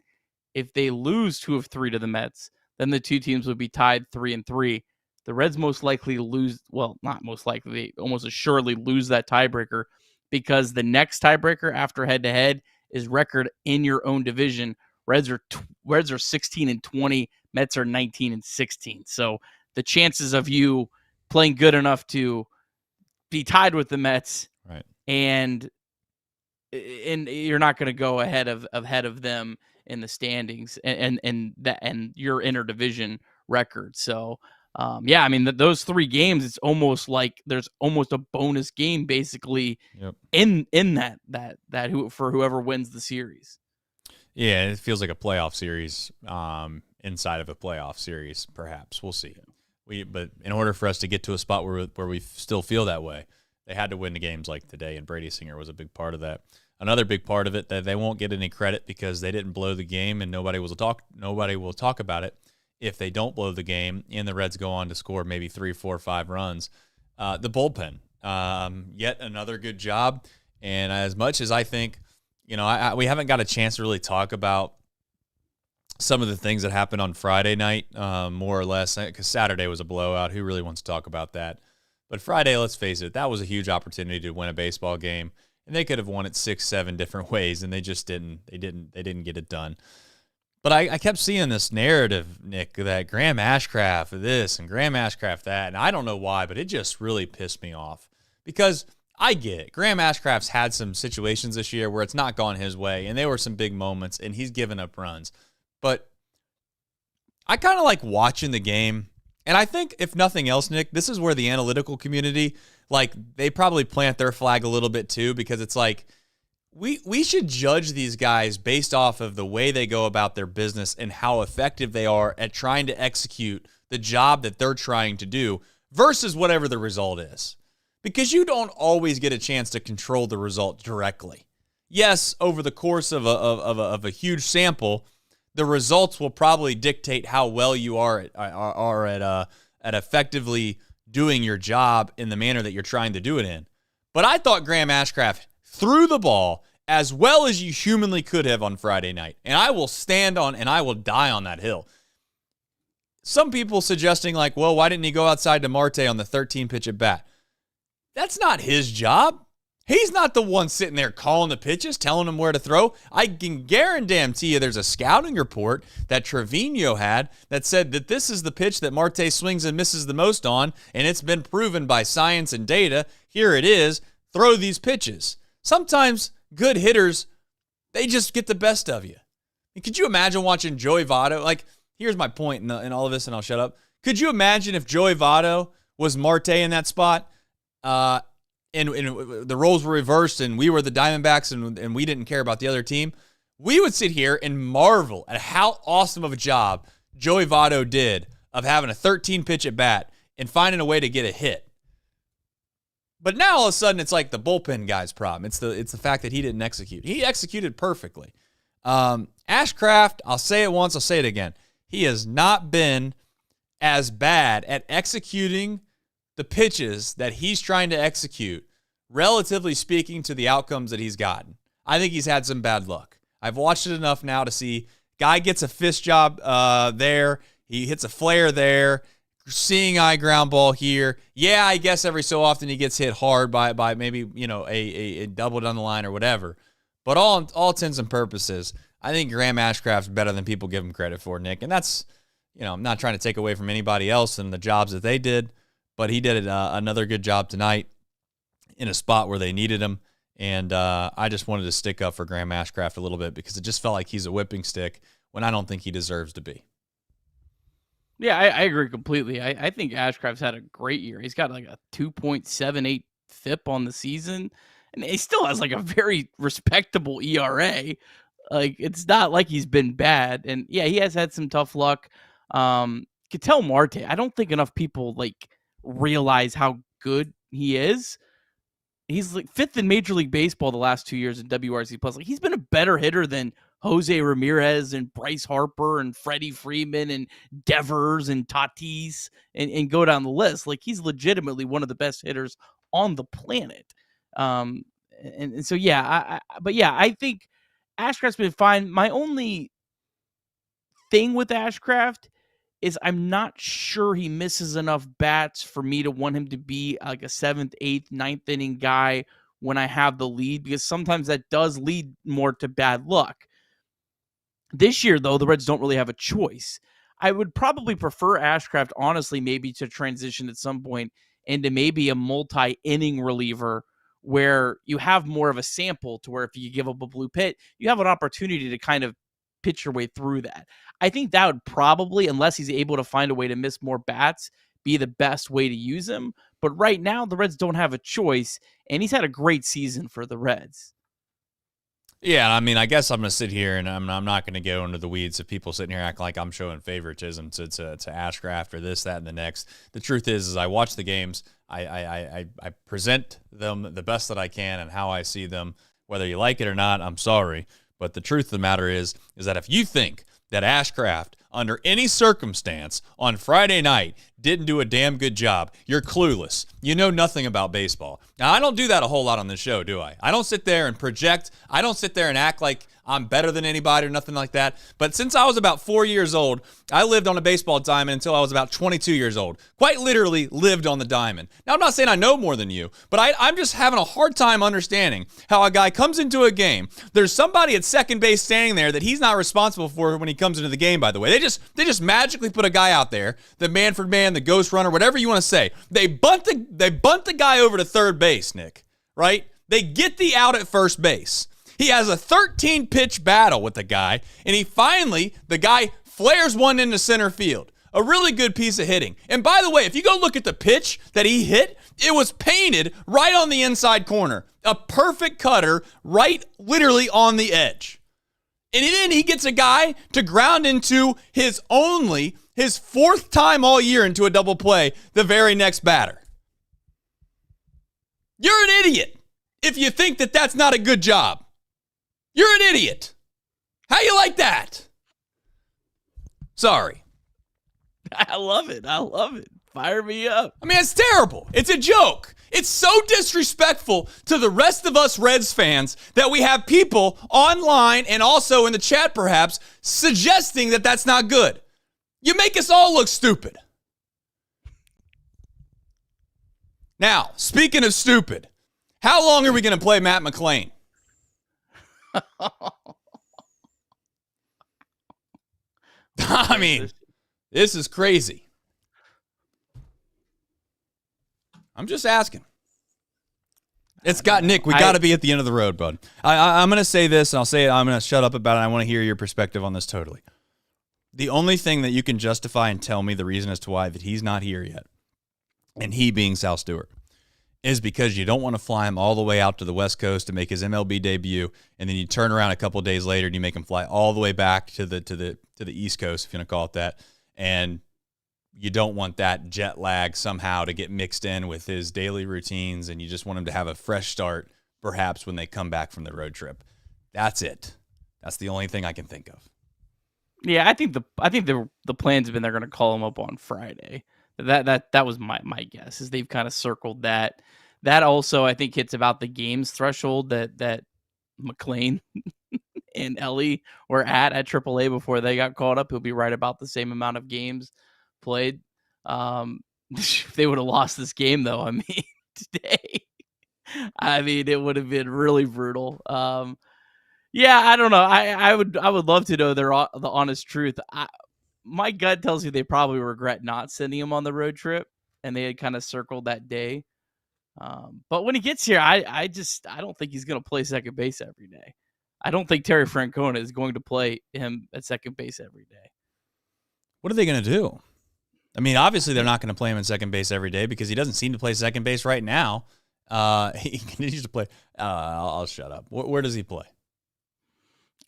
[SPEAKER 2] If they lose 2 of 3 to the Mets, then the 2 teams would be tied 3-3. The Reds most likely lose, well, not most likely, they almost assuredly lose that tiebreaker because the next tiebreaker after head-to-head is record in your own division Reds are 16-20. Mets are 19-16. So the chances of you playing good enough to be tied with the Mets,
[SPEAKER 1] right,
[SPEAKER 2] and you're not going to go ahead of them in the standings and your interdivision record. So I mean those 3 games, it's almost like there's almost a bonus game basically
[SPEAKER 1] yep.
[SPEAKER 2] in that for whoever wins the series.
[SPEAKER 1] Yeah, it feels like a playoff series inside of a playoff series, perhaps. We'll see. But in order for us to get to a spot where we still feel that way, they had to win the games like today, and Brady Singer was a big part of that. Another big part of it that they won't get any credit because they didn't blow the game, and nobody will talk about it if they don't blow the game and the Reds go on to score maybe 3, 4, 5 runs. The bullpen, yet another good job. And as much as I think, we haven't got a chance to really talk about some of the things that happened on Friday night, more or less, because Saturday was a blowout. Who really wants to talk about that? But Friday, let's face it, that was a huge opportunity to win a baseball game, and they could have won it 6, 7 different ways, and they just didn't. They didn't get it done. But I kept seeing this narrative, Nick, that Graham Ashcraft this and Graham Ashcraft that, and I don't know why, but it just really pissed me off because I get it. Graham Ashcraft's had some situations this year where it's not gone his way, and there were some big moments, and he's given up runs. But I kind of like watching the game, and I think if nothing else, Nick, this is where the analytical community, they probably plant their flag a little bit too, because it's like we should judge these guys based off of the way they go about their business and how effective they are at trying to execute the job that they're trying to do versus whatever the result is. Because you don't always get a chance to control the result directly. Yes, over the course of a huge sample, the results will probably dictate how well you are at effectively doing your job in the manner that you're trying to do it in. But I thought Graham Ashcraft threw the ball as well as you humanly could have on Friday night. And I will stand on and I will die on that hill. Some people suggesting well, why didn't he go outside to Marte on the 13-pitch at bat? That's not his job. He's not the one sitting there calling the pitches, telling him where to throw. I can guarantee you there's a scouting report that Trevino had that said that this is the pitch that Marte swings and misses the most on, and it's been proven by science and data. Here it is. Throw these pitches. Sometimes good hitters, they just get the best of you. And could you imagine watching Joey Votto? Here's my point in all of this, and I'll shut up. Could you imagine if Joey Votto was Marte in that spot? And the roles were reversed and we were the Diamondbacks and we didn't care about the other team, we would sit here and marvel at how awesome of a job Joey Votto did of having a 13-pitch at bat and finding a way to get a hit. But now all of a sudden it's like the bullpen guy's problem. It's the fact that he didn't execute. He executed perfectly. Ashcraft, I'll say it once, I'll say it again. He has not been as bad at executing the pitches that he's trying to execute, relatively speaking, to the outcomes that he's gotten. I think he's had some bad luck. I've watched it enough now to see guy gets a fist job there. He hits a flare there. Seeing eye ground ball here. Yeah, I guess every so often he gets hit hard by maybe, a double down the line or whatever. But all intents and purposes, I think Graham Ashcraft's better than people give him credit for, Nick. And that's, I'm not trying to take away from anybody else and the jobs that they did. But he did another good job tonight in a spot where they needed him. And I just wanted to stick up for Graham Ashcraft a little bit because it just felt like he's a whipping stick when I don't think he deserves to be.
[SPEAKER 2] Yeah, I agree completely. I think Ashcraft's had a great year. He's got a 2.78 FIP on the season. And he still has a very respectable ERA. It's not like he's been bad. And yeah, he has had some tough luck. Ketel Marte, I don't think enough people realize how good he is. He's 5th in Major League Baseball the last 2 years in WRC plus. He's been a better hitter than Jose Ramirez and Bryce Harper and Freddie Freeman and Devers and Tatis and go down the list. He's legitimately one of the best hitters on the planet. And so I think Ashcraft's been fine. My only thing with Ashcraft is I'm not sure he misses enough bats for me to want him to be a 7th, 8th, 9th inning guy when I have the lead, because sometimes that does lead more to bad luck. This year, though, the Reds don't really have a choice. I would probably prefer Ashcraft, honestly, maybe to transition at some point into maybe a multi-inning reliever where you have more of a sample to where if you give up a blue pit, you have an opportunity to kind of pitch your way through that. I think that would probably, unless he's able to find a way to miss more bats, be the best way to use him. But right now, the Reds don't have a choice, and he's had a great season for the Reds.
[SPEAKER 1] Yeah, I mean, I guess I'm going to sit here and I'm not going to go into the weeds of people sitting here acting like I'm showing favoritism to Ashcraft or this, that, and the next. The truth is I watch the games. I present them the best that I can and how I see them. Whether you like it or not, I'm sorry. But the truth of the matter is that if you think that Ashcraft, under any circumstance, on Friday night, didn't do a damn good job, you're clueless. You know nothing about baseball. Now, I don't do that a whole lot on this show, do I? I don't sit there and project. I don't sit there and act like I'm better than anybody or nothing like that. But since I was about 4 years old, I lived on a baseball diamond until I was about 22 years old. Quite literally lived on the diamond. Now, I'm not saying I know more than you, but I'm just having a hard time understanding how a guy comes into a game. There's somebody at second base standing there that he's not responsible for when he comes into the game, by the way. They just magically put a guy out there, the man for man, the ghost runner, whatever you want to say. They bunt the guy over to third base, Nick, right? They get the out at first base. He has a 13-pitch battle with the guy, and the guy flares one into center field. A really good piece of hitting. And by the way, if you go look at the pitch that he hit, it was painted right on the inside corner. A perfect cutter right literally on the edge. And then he gets a guy to ground into his fourth time all year into a double play, the very next batter. You're an idiot if you think that that's not a good job. You're an idiot. How you like that? Sorry.
[SPEAKER 2] I love it. Fire me up.
[SPEAKER 1] I mean, it's terrible. It's a joke. It's so disrespectful to the rest of us Reds fans that we have people online and also in the chat perhaps suggesting that that's not good. You make us all look stupid. Now, speaking of stupid, how long are we going to play Matt McClain? I mean, this is crazy. I'm just asking. Nick, we got to be at the end of the road, bud. I'm going to say this, and I'll say it. I'm going to shut up about it. I want to hear your perspective on this totally. The only thing that you can justify and tell me the reason as to why that he's not here yet, and he being Sal Stewart, is because you don't want to fly him all the way out to the West Coast to make his MLB debut, and then you turn around a couple of days later and you make him fly all the way back to the East Coast, if you want to call it that, and you don't want that jet lag somehow to get mixed in with his daily routines, and you just want him to have a fresh start, perhaps when they come back from the road trip. That's it. That's the only thing I can think of.
[SPEAKER 2] Yeah, I think the plans have been they're going to call him up on Friday. That was my guess, is they've kind of circled that. That also, I think, hits about the games threshold that McClain and Elly were at AAA before they got called up. He'll be right about the same amount of games played. If they would have lost this game, though, I mean, today, it would have been really brutal. Yeah, I don't know. I would love to know the honest truth. My gut tells you they probably regret not sending him on the road trip, and they had kind of circled that day. But when he gets here, I don't think he's going to play second base every day. I don't think Terry Francona is going to play him at second base every day.
[SPEAKER 1] What are they going to do? I mean, obviously they're not going to play him in second base every day because he doesn't seem to play second base right now. He continues to play. I'll shut up. Where does he play?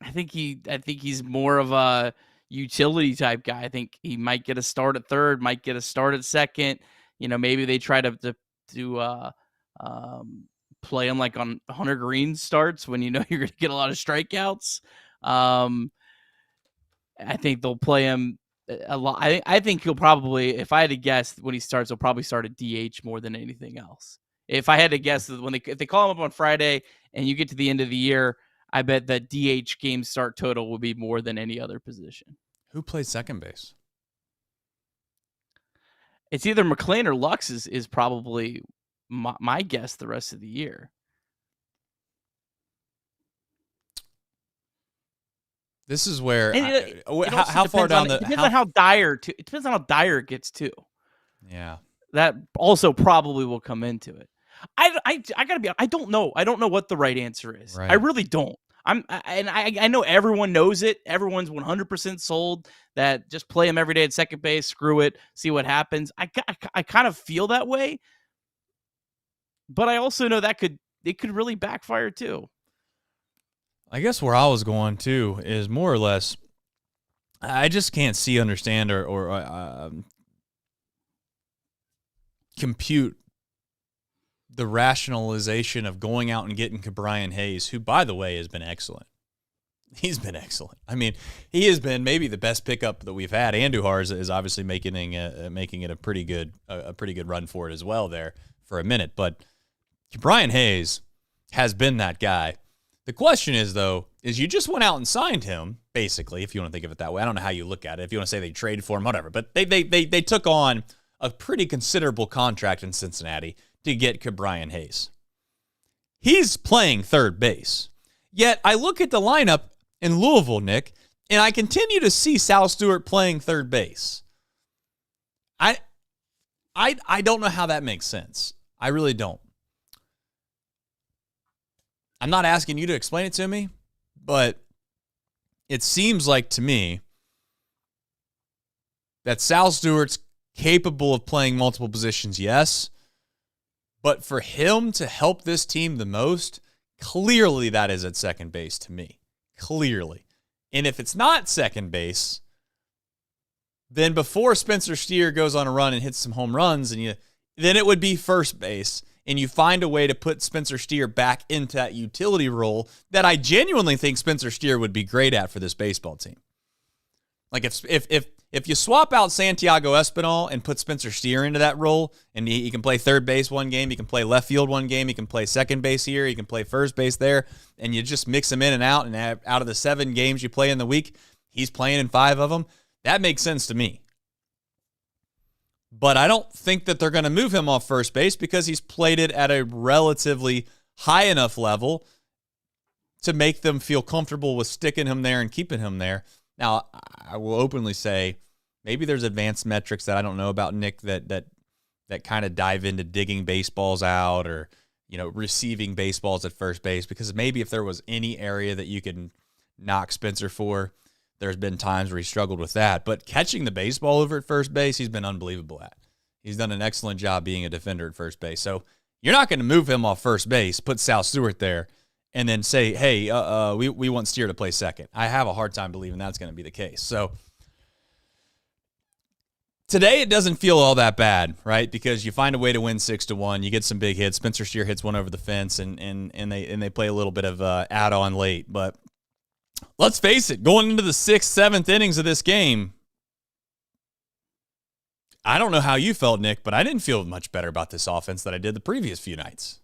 [SPEAKER 2] I think he's more of a utility type guy. I think he might get a start at third, might get a start at second. Maybe they try to play him like on Hunter Green starts when you're going to get a lot of strikeouts. I think they'll play him a lot. I think he'll probably, if I had to guess when he starts, he'll probably start at DH more than anything else. If I had to guess, if they call him up on Friday and you get to the end of the year, I bet that DH game start total will be more than any other position.
[SPEAKER 1] Who plays second base?
[SPEAKER 2] It's either McClain or Lux is probably my guess the rest of the year.
[SPEAKER 1] This is where
[SPEAKER 2] And
[SPEAKER 1] how far down the
[SPEAKER 2] it depends on how dire too. It depends on how dire it gets too.
[SPEAKER 1] Yeah.
[SPEAKER 2] That also probably will come into it. I gotta be. I don't know. I don't know what the right answer is.
[SPEAKER 1] Right.
[SPEAKER 2] I really don't. I know everyone knows it. Everyone's 100% sold that just play him every day at second base. Screw it. See what happens. I kind of feel that way, but I also know that it could really backfire too.
[SPEAKER 1] I guess where I was going to is more or less, I just can't understand, or compute the rationalization of going out and getting Brian Hays, who, by the way, has been excellent. He's been excellent. I mean, he has been maybe the best pickup that we've had. Andujar is obviously making it a pretty good run for it as well there for a minute. But Brian Hays has been that guy. The question is, though, is you just went out and signed him, basically, if you want to think of it that way. I don't know how you look at it. If you want to say they traded for him, whatever. But they took on a pretty considerable contract in Cincinnati to get Brian Hays. He's playing third base. Yet I look at the lineup in Louisville, Nick, and I continue to see Sal Stewart playing third base. I don't know how that makes sense. I really don't. I'm not asking you to explain it to me, but it seems like to me that Sal Stewart's capable of playing multiple positions, yes, but for him to help this team the most, clearly that is at second base to me. Clearly. And if it's not second base, then before Spencer Steer goes on a run and hits some home runs, then it would be first base. And you find a way to put Spencer Steer back into that utility role that I genuinely think Spencer Steer would be great at for this baseball team. Like if you swap out Santiago Espinal and put Spencer Steer into that role, and he can play third base one game, he can play left field one game, he can play second base here, he can play first base there, and you just mix him in and out of the 7 games you play in the week, he's playing in 5 of them. That makes sense to me. But I don't think that they're going to move him off first base because he's played it at a relatively high enough level to make them feel comfortable with sticking him there and keeping him there. Now, I will openly say maybe there's advanced metrics that I don't know about, Nick, that kind of dive into digging baseballs out or, receiving baseballs at first base, because maybe if there was any area that you could knock Spencer for, there's been times where he struggled with that. But catching the baseball over at first base, he's been unbelievable at. He's done an excellent job being a defender at first base. So you're not going to move him off first base, put Sal Stewart there, and then say, hey, we want Steer to play second. I have a hard time believing that's going to be the case. So today it doesn't feel all that bad, right? Because you find a way to win 6-1. You get some big hits. Spencer Steer hits one over the fence, and they play a little bit of add-on late. But let's face it, going into the 6th, 7th innings of this game, I don't know how you felt, Nick, but I didn't feel much better about this offense than I did the previous few nights.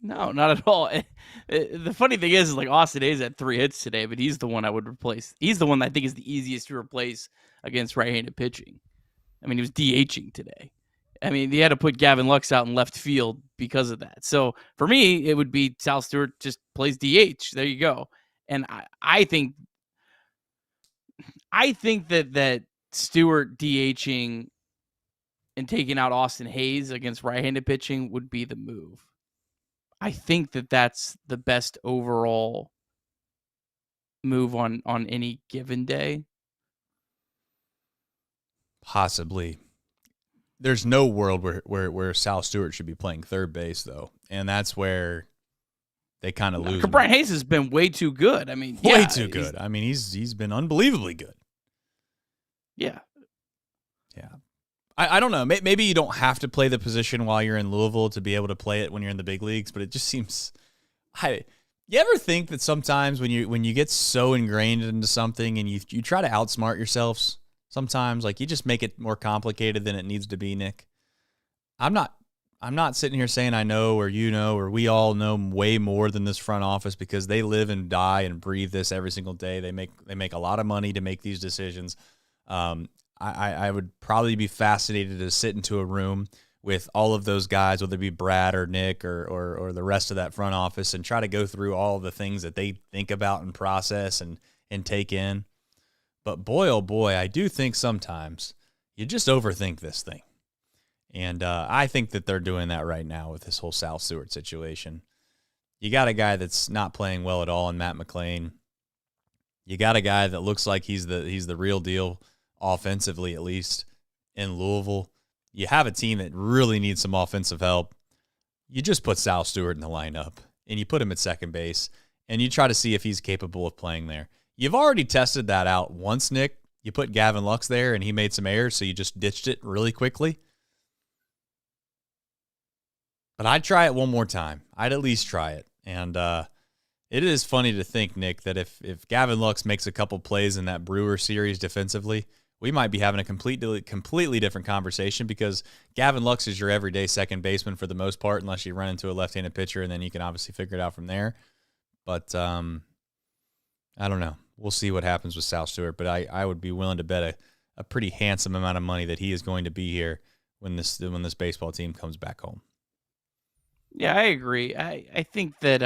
[SPEAKER 2] No, not at all. The funny thing is like Austin Hays had 3 hits today, but he's the one I would replace. He's the one that I think is the easiest to replace against right-handed pitching. I mean, he was DHing today. I mean, they had to put Gavin Lux out in left field because of that. So for me, it would be Sal Stewart just plays DH. There you go. And I think that Stewart DHing and taking out Austin Hays against right-handed pitching would be the move. I think that that's the best overall move on any given day.
[SPEAKER 1] Possibly. There's no world where Sal Stewart should be playing third base, though. And that's where they kind of lose.
[SPEAKER 2] Brian Hays has been way too good. I mean,
[SPEAKER 1] way too good. I mean, he's been unbelievably good.
[SPEAKER 2] Yeah.
[SPEAKER 1] Yeah. I don't know. Maybe you don't have to play the position while you're in Louisville to be able to play it when you're in the big leagues, but it just seems. You ever think that sometimes when you get so ingrained into something and you try to outsmart yourselves, sometimes like you just make it more complicated than it needs to be, Nick? I'm not sitting here saying I know or you know or we all know way more than this front office, because they live and die and breathe this every single day. They make a lot of money to make these decisions. I would probably be fascinated to sit into a room with all of those guys, whether it be Brad or Nick or the rest of that front office, and try to go through all the things that they think about and process and take in. But boy, oh boy, I do think sometimes you just overthink this thing. And I think that they're doing that right now with this whole Sal Stewart situation. You got a guy that's not playing well at all in Matt McLain. You got a guy that looks like he's the real deal, offensively at least, in Louisville. You have a team that really needs some offensive help. You just put Sal Stewart in the lineup, and you put him at second base, and you try to see if he's capable of playing there. You've already tested that out once, Nick. You put Gavin Lux there, and he made some errors, so you just ditched it really quickly. But I'd try it one more time. I'd at least try it. And it is funny to think, Nick, that if Gavin Lux makes a couple plays in that Brewer series defensively, we might be having a completely different conversation, because Gavin Lux is your everyday second baseman for the most part, unless you run into a left-handed pitcher, and then you can obviously figure it out from there. But I don't know. We'll see what happens with Sal Stewart, but I would be willing to bet a pretty handsome amount of money that he is going to be here when this baseball team comes back home.
[SPEAKER 2] Yeah, I agree. I think that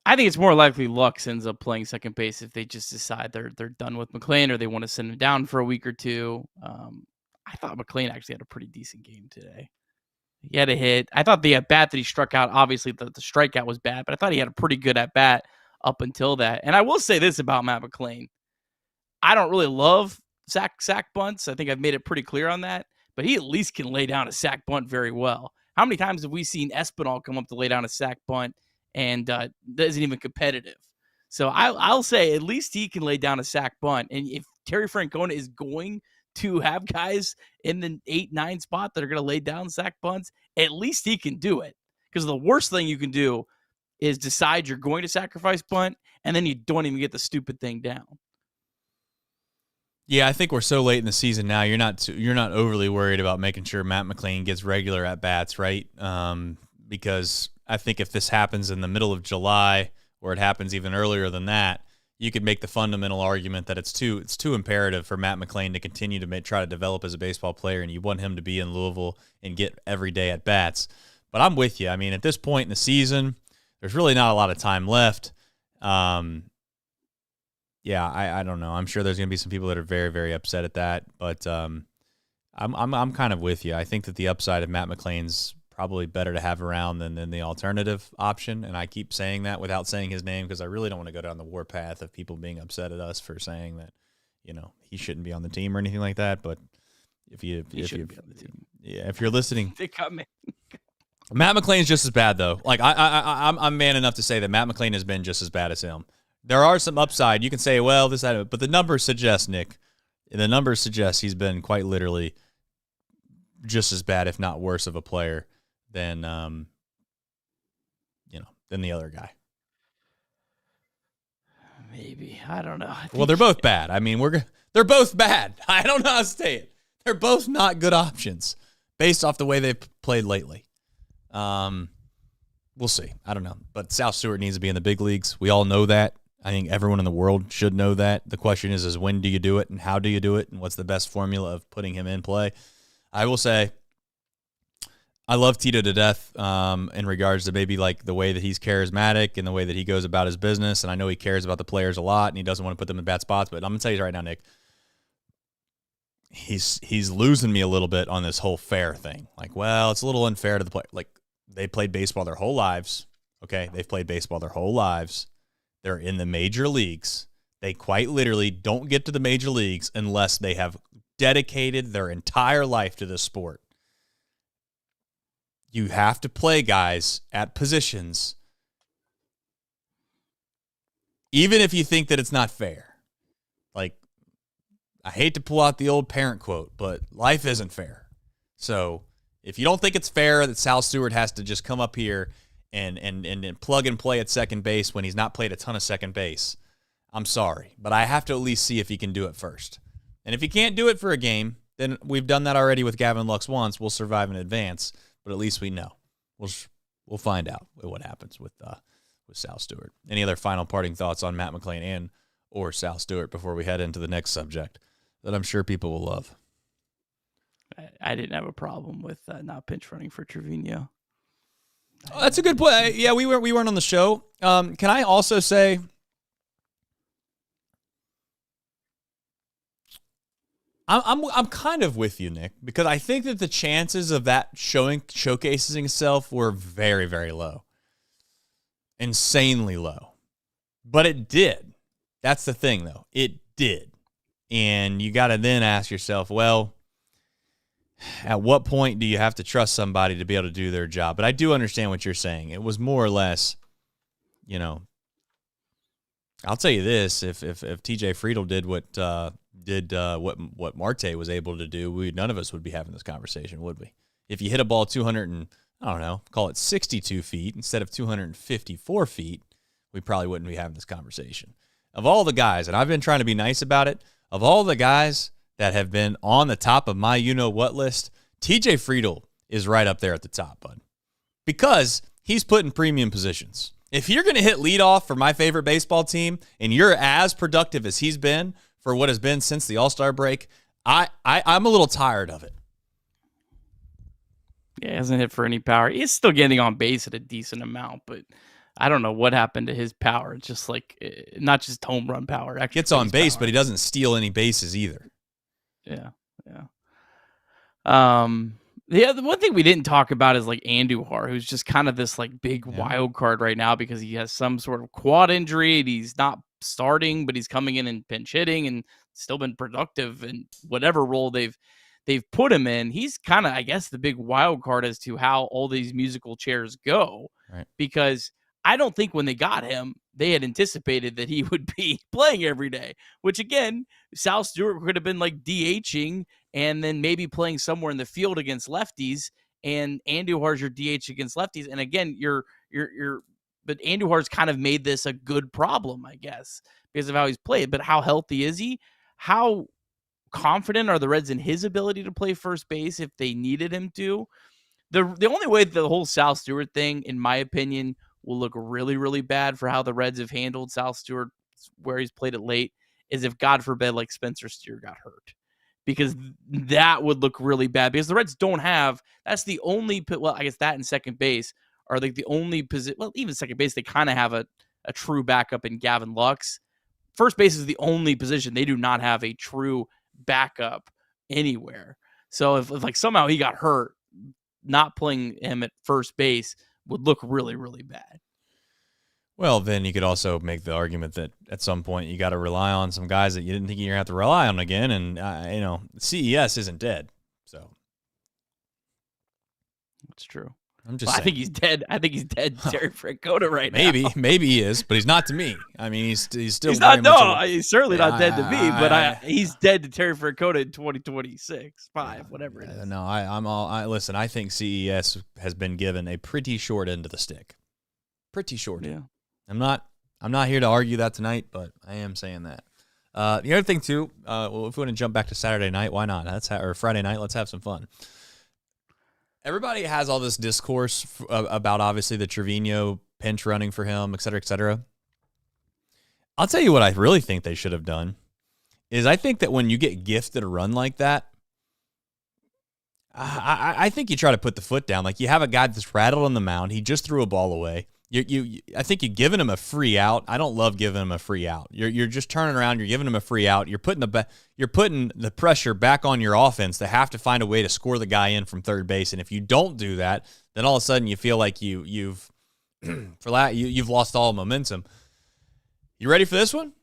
[SPEAKER 2] I think it's more likely Lux ends up playing second base if they just decide they're done with McLain, or they want to send him down for a week or two. I thought McLain actually had a pretty decent game today. He had a hit. I thought the at-bat that he struck out, obviously the strikeout was bad, but I thought he had a pretty good at-bat up until that. And I will say this about Matt McLain. I don't really love sack bunts. I think I've made it pretty clear on that. But he at least can lay down a sack bunt very well. How many times have we seen Espinal come up to lay down a sack bunt and isn't even competitive? So I'll say at least he can lay down a sack bunt. And if Terry Francona is going to have guys in the 8-9 spot that are going to lay down sack bunts, at least he can do it. Because the worst thing you can do is decide you're going to sacrifice bunt, and then you don't even get the stupid thing down.
[SPEAKER 1] Yeah, I think we're so late in the season now. You're not overly worried about making sure Matt McLain gets regular at bats, right? Because I think if this happens in the middle of July, or it happens even earlier than that, you could make the fundamental argument that it's too imperative for Matt McLain to continue to try to develop as a baseball player, and you want him to be in Louisville and get every day at bats. But I'm with you. I mean, at this point in the season, there's really not a lot of time left. Yeah, I don't know. I'm sure there's going to be some people that are very, very upset at that, but I'm kind of with you. I think that the upside of Matt McLain's probably better to have around than the alternative option, and I keep saying that without saying his name, because I really don't want to go down the warpath of people being upset at us for saying that, he shouldn't be on the team or anything like that. But if you're listening,
[SPEAKER 2] they cut me.
[SPEAKER 1] Matt McLain's just as bad though. Like I'm man enough to say that Matt McLain has been just as bad as him. There are some upside. You can say, well, this, that, but the numbers suggest, Nick, he's been quite literally just as bad, if not worse, of a player than than the other guy.
[SPEAKER 2] Maybe. I don't know.
[SPEAKER 1] Well, they're both bad. I mean, they're both bad. I don't know how to say it. They're both not good options based off the way they've played lately. We'll see. I don't know. But Sal Stewart needs to be in the big leagues. We all know that. I think everyone in the world should know that. The question is when do you do it, and how do you do it, and what's the best formula of putting him in play? I will say I love Tito to death in regards to maybe like the way that he's charismatic and the way that he goes about his business. And I know he cares about the players a lot, and he doesn't want to put them in bad spots. But I'm going to tell you right now, Nick, he's losing me a little bit on this whole fair thing. Like, well, it's a little unfair to the player. Like, they played baseball their whole lives. Okay, they've played baseball their whole lives. They're in the major leagues. They quite literally don't get to the major leagues unless they have dedicated their entire life to this sport. You have to play guys at positions, even if you think that it's not fair. Like, I hate to pull out the old parent quote, but life isn't fair. So if you don't think it's fair that Sal Stewart has to just come up here and plug and play at second base when he's not played a ton of second base, I'm sorry. But I have to at least see if he can do it first. And if he can't do it for a game, then we've done that already with Gavin Lux once. We'll survive in advance, but at least we know. We'll find out what happens with Sal Stewart. Any other final parting thoughts on Matt McLain and or Sal Stewart before we head into the next subject that I'm sure people will love?
[SPEAKER 2] I didn't have a problem with not pinch running for Trevino.
[SPEAKER 1] Oh, that's a good point. Yeah, we weren't on the show. Can I also say, I'm kind of with you, Nick, because I think that the chances of that showcasing itself were very, very low, insanely low. But it did. That's the thing, though. It did, and you got to then ask yourself, well, at what point do you have to trust somebody to be able to do their job? But I do understand what you're saying. It was more or less, I'll tell you this: if TJ Friedl did what Marte was able to do, none of us would be having this conversation, would we? If you hit a ball 200 and I don't know, call it 62 feet instead of 254 feet, we probably wouldn't be having this conversation. Of all the guys, and I've been trying to be nice about it, of all the guys that have been on the top of my you-know-what list, TJ Friedl is right up there at the top, bud. Because he's put in premium positions. If you're going to hit leadoff for my favorite baseball team and you're as productive as he's been for what has been since the All-Star break, I'm a little tired of it.
[SPEAKER 2] Yeah, he hasn't hit for any power. He's still getting on base at a decent amount, but I don't know what happened to his power. It's just like, not just home run power.
[SPEAKER 1] Gets on base, but he doesn't steal any bases either.
[SPEAKER 2] Yeah. The one thing we didn't talk about is like Andujar, who's just kind of this like big wild card right now because he has some sort of quad injury and he's not starting, but he's coming in and pinch hitting and still been productive in whatever role they've put him in. He's kind of, I guess, the big wild card as to how all these musical chairs go,
[SPEAKER 1] right?
[SPEAKER 2] Because I don't think when they got him, they had anticipated that he would be playing every day, which again, Sal Stewart could have been like DHing and then maybe playing somewhere in the field against lefties, and Andujar's your DH against lefties. And again, but Andujar's kind of made this a good problem, I guess, because of how he's played. But how healthy is he? How confident are the Reds in his ability to play first base if they needed him to? The only way the whole Sal Stewart thing, in my opinion, will look really, really bad for how the Reds have handled Sal Stewart where he's played it late is if, God forbid, like Spencer Steer got hurt. Because that would look really bad. Because the Reds don't have, that's the only, well, I guess that and second base are like the only position, well, even second base, they kind of have a true backup in Gavin Lux. First base is the only position they do not have a true backup anywhere. So if like somehow he got hurt, not playing him at first base would look really, really bad.
[SPEAKER 1] Well, then you could also make the argument that at some point you got to rely on some guys that you didn't think you're going to have to rely on again. And, CES isn't dead. So
[SPEAKER 2] that's true.
[SPEAKER 1] I'm just saying.
[SPEAKER 2] I think he's dead. I think he's dead to Terry Francona right now.
[SPEAKER 1] Maybe he is, but he's not to me. I mean, he's still
[SPEAKER 2] he's not. No, he's certainly not dead to me. But he's dead to Terry Francona in 2026, whatever it is.
[SPEAKER 1] No, listen. I think CES has been given a pretty short end of the stick. Pretty short.
[SPEAKER 2] Yeah.
[SPEAKER 1] I'm not here to argue that tonight, but I am saying that. The other thing too, if we want to jump back to Saturday night, why not? Or Friday night. Let's have some fun. Everybody has all this discourse about obviously the Trevino pinch running for him, et cetera, et cetera. I'll tell you what I really think they should have done is I think that when you get gifted a run like that, I think you try to put the foot down. Like you have a guy that's rattled on the mound. He just threw a ball away. I think you're giving him a free out. I don't love giving him a free out. You're just turning around. You're giving him a free out. You're putting the pressure back on your offense to have to find a way to score the guy in from third base. And if you don't do that, then all of a sudden you feel like you've lost all momentum. You ready for this one?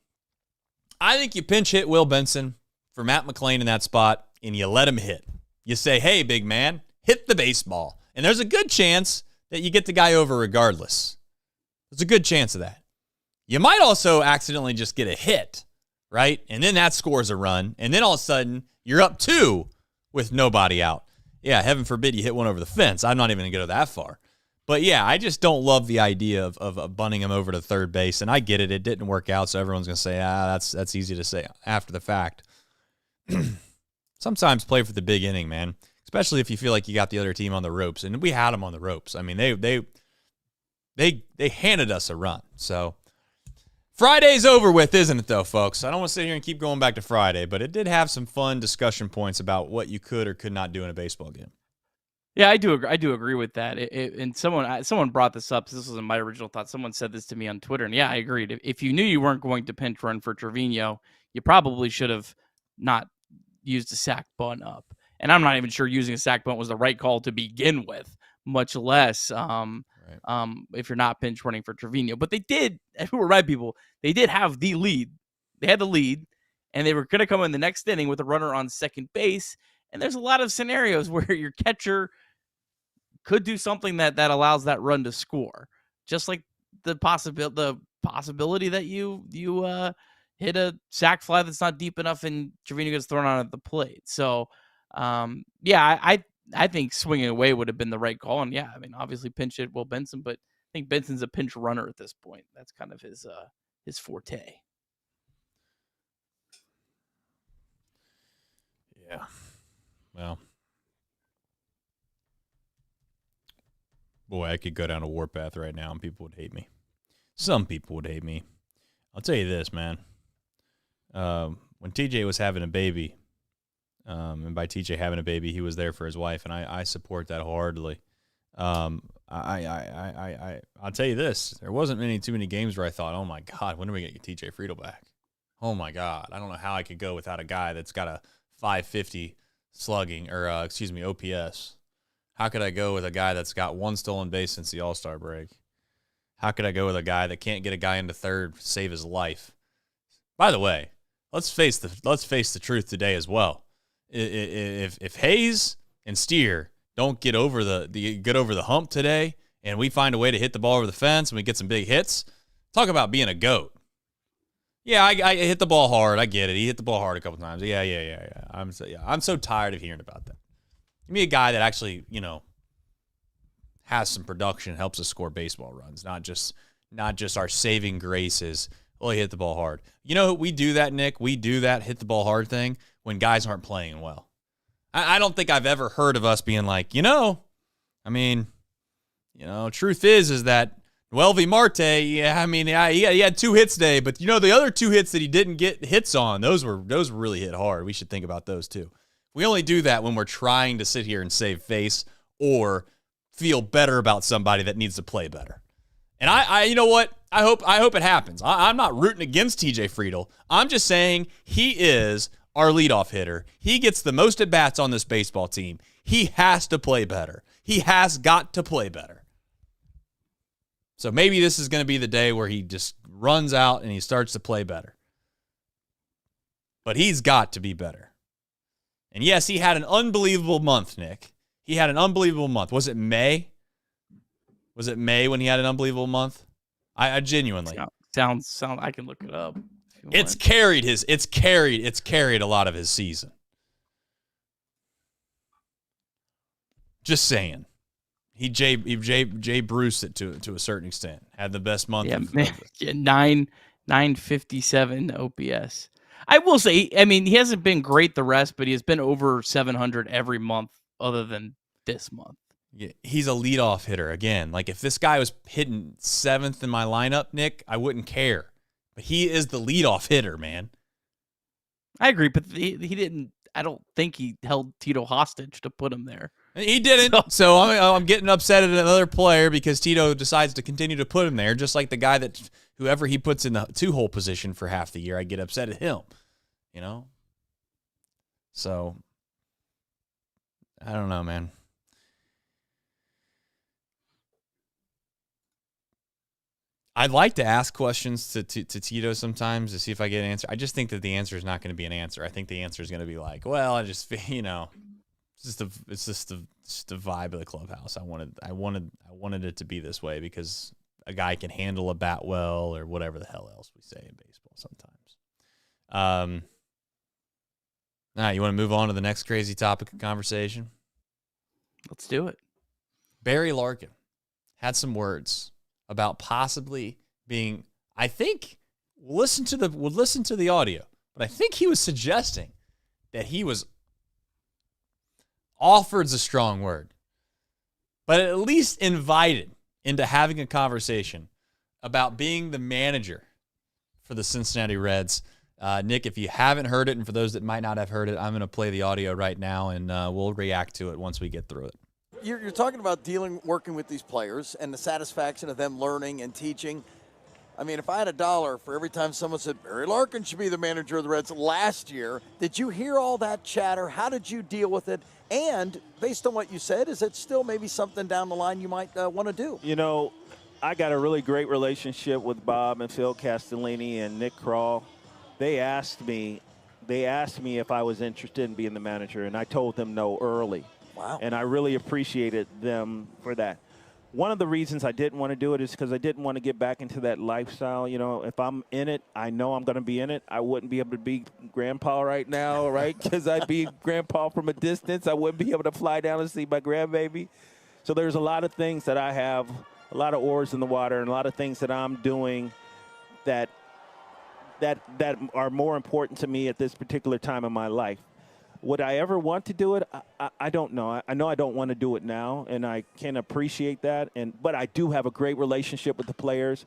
[SPEAKER 1] I think you pinch hit Will Benson for Matt McLain in that spot, and you let him hit. You say, "Hey, big man, hit the baseball," and there's a good chance that you get the guy over regardless. There's a good chance of that. You might also accidentally just get a hit, right? And then that scores a run. And then all of a sudden, you're up 2 with nobody out. Yeah, heaven forbid you hit one over the fence. I'm not even going to go that far. But yeah, I just don't love the idea of bunting him over to third base. And I get it. It didn't work out, so everyone's going to say, that's easy to say after the fact. Sometimes play for the big inning, man. Especially if you feel like you got the other team on the ropes. And we had them on the ropes. I mean, they handed us a run. So Friday's over with, isn't it, though, folks? I don't want to sit here and keep going back to Friday, but it did have some fun discussion points about what you could or could not do in a baseball game.
[SPEAKER 2] Yeah, I do agree with that. And someone brought this up. This wasn't my original thought. Someone said this to me on Twitter, and yeah, I agreed. If you knew you weren't going to pinch run for Trevino, you probably should have not used a sack bunt up. And I'm not even sure using a sack bunt was the right call to begin with, much less if you're not pinch running for Trevino. But they did. If we were right, people, they did have the lead. They had the lead, and they were going to come in the next inning with a runner on second base. And there's a lot of scenarios where your catcher could do something that allows that run to score, just like the possibility that you hit a sac fly that's not deep enough and Trevino gets thrown out at the plate. So, I think swinging away would have been the right call. And yeah, I mean, obviously pinch hit Will Benson, but I think Benson's a pinch runner at this point. That's kind of his forte.
[SPEAKER 1] Yeah. Well. Boy, I could go down a warpath right now and people would hate me. Some people would hate me. I'll tell you this, man. When TJ was having a baby, and by TJ having a baby, he was there for his wife, and I support that wholeheartedly. I'll tell you this. There wasn't too many games where I thought, oh, my God, when are we going to get TJ Friedl back? Oh, my God. I don't know how I could go without a guy that's got a 550 slugging, or, OPS. How could I go with a guy that's got one stolen base since the All-Star break? How could I go with a guy that can't get a guy into third to save his life? By the way, let's face the truth today as well. If Hays and Steer don't get over the hump today, and we find a way to hit the ball over the fence and we get some big hits, talk about being a GOAT. Yeah, I hit the ball hard. I get it. He hit the ball hard a couple times. Yeah. I'm so tired of hearing about that. Give me a guy that actually, has some production, helps us score baseball runs, not just our saving graces. Well, he hit the ball hard. We do that, Nick. We do that hit the ball hard thing when guys aren't playing well. I don't think I've ever heard of us being like, truth is that Noelvi Marte, he had 2 hits today, but the other 2 hits that he didn't get hits on, those were really hit hard. We should think about those too. We only do that when we're trying to sit here and save face or feel better about somebody that needs to play better. And I you know what? I hope it happens. I'm not rooting against TJ Friedl. I'm just saying he is our leadoff hitter. He gets the most at-bats on this baseball team. He has to play better. He has got to play better. So maybe this is going to be the day where he just runs out and he starts to play better. But he's got to be better. And yes, he had an unbelievable month, Nick. He had an unbelievable month. Was it May? Was it May when he had an unbelievable month? I genuinely.
[SPEAKER 2] Sounds. I can look it up.
[SPEAKER 1] It's carried a lot of his season. Just saying. He Jay Bruce it to a certain extent. Had the best month.
[SPEAKER 2] Yeah, 957 OPS. I will say, he hasn't been great the rest, but he has been over 700 every month other than this month.
[SPEAKER 1] Yeah, he's a leadoff hitter. Again, like if this guy was hitting 7th in my lineup, Nick, I wouldn't care. But he is the leadoff hitter, man.
[SPEAKER 2] I agree, but he didn't. I don't think he held Tito hostage to put him there.
[SPEAKER 1] He didn't. So I'm getting upset at another player because Tito decides to continue to put him there, just like the guy that whoever he puts in the 2-hole position for half the year, I get upset at him. So I don't know, man. I'd like to ask questions to Tito sometimes to see if I get an answer. I just think that the answer is not going to be an answer. I think the answer is going to be like, well, I just, it's just the vibe of the clubhouse. I wanted it to be this way because a guy can handle a bat well or whatever the hell else we say in baseball sometimes. Now, you want to move on to the next crazy topic of conversation?
[SPEAKER 2] Let's do it.
[SPEAKER 1] Barry Larkin had some words about possibly being, I think, we'll listen to the audio, but I think he was suggesting that he was offered's a strong word, but at least invited into having a conversation about being the manager for the Cincinnati Reds. Nick, if you haven't heard it, and for those that might not have heard it, I'm going to play the audio right now, and we'll react to it once we get through it.
[SPEAKER 3] You're talking about working with these players and the satisfaction of them learning and teaching. I mean, if I had $1 for every time someone said Barry Larkin should be the manager of the Reds last year, did you hear all that chatter? How did you deal with it? And based on what you said, is it still maybe something down the line you might want to do?
[SPEAKER 4] You know, I got a really great relationship with Bob and Phil Castellini and Nick Kroll. They asked me if I was interested in being the manager, and I told them no early.
[SPEAKER 3] Wow.
[SPEAKER 4] And I really appreciated them for that. One of the reasons I didn't want to do it is because I didn't want to get back into that lifestyle. You know, if I'm in it, I know I'm going to be in it. I wouldn't be able to be grandpa right now, right? Because I'd be grandpa from a distance. I wouldn't be able to fly down and see my grandbaby. So there's a lot of things that I have, a lot of oars in the water, and a lot of things that I'm doing that are more important to me at this particular time in my life. Would I ever want to do it? I don't know. I know I don't want to do it now, and I can appreciate that. But I do have a great relationship with the players,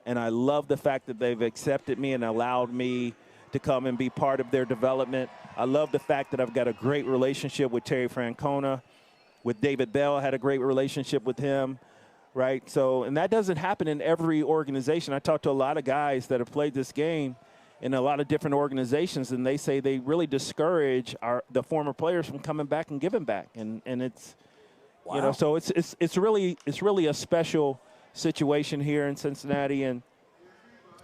[SPEAKER 4] and I love the fact that they've accepted me and allowed me to come and be part of their development. I love the fact that I've got a great relationship with Terry Francona, with David Bell. I had a great relationship with him, right? So, and that doesn't happen in every organization. I talked to a lot of guys that have played this game in a lot of different organizations, and they say they really discourage the former players from coming back and giving back, and it's, wow. You know, so it's really a special situation here in Cincinnati and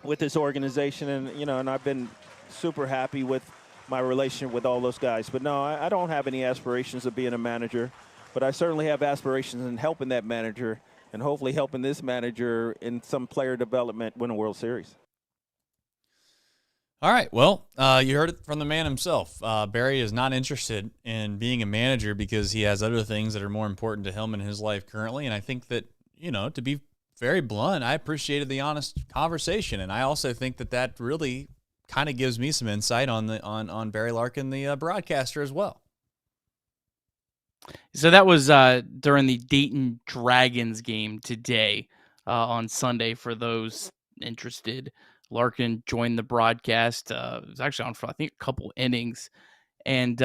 [SPEAKER 4] with this organization, and you know, and I've been super happy with my relationship with all those guys. But no, I don't have any aspirations of being a manager, but I certainly have aspirations in helping that manager and hopefully helping this manager in some player development win a World Series.
[SPEAKER 1] All right, well, you heard it from the man himself. Barry is not interested in being a manager because he has other things that are more important to him in his life currently. And I think that, you know, to be very blunt, I appreciated the honest conversation. And I also think that really kind of gives me some insight on Barry Larkin, the broadcaster, as well.
[SPEAKER 2] So that was during the Dayton Dragons game today on Sunday for those interested. Larkin joined the broadcast. It was actually on for, I think, a couple innings. And,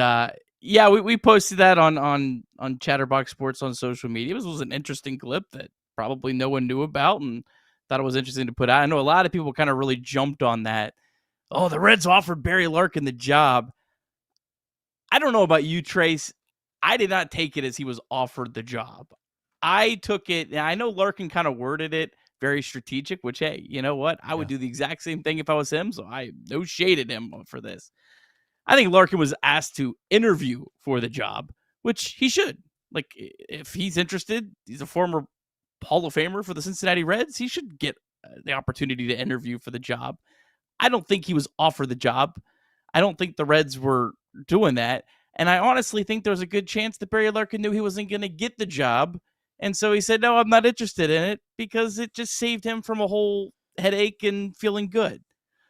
[SPEAKER 2] yeah, we posted that on Chatterbox Sports on social media. It was an interesting clip that probably no one knew about and thought it was interesting to put out. I know a lot of people kind of really jumped on that. Oh, the Reds offered Barry Larkin the job. I don't know about you, Trace. I did not take it as he was offered the job. I took it, and I know Larkin kind of worded it very strategic, which, hey, you know what? I would do the exact same thing if I was him, so I no shade at him for this. I think Larkin was asked to interview for the job, which he should. Like, if he's interested, he's a former Hall of Famer for the Cincinnati Reds, he should get the opportunity to interview for the job. I don't think he was offered the job. I don't think the Reds were doing that, and I honestly think there's a good chance that Barry Larkin knew he wasn't going to get the job. And so he said, no, I'm not interested in it because it just saved him from a whole headache and feeling good.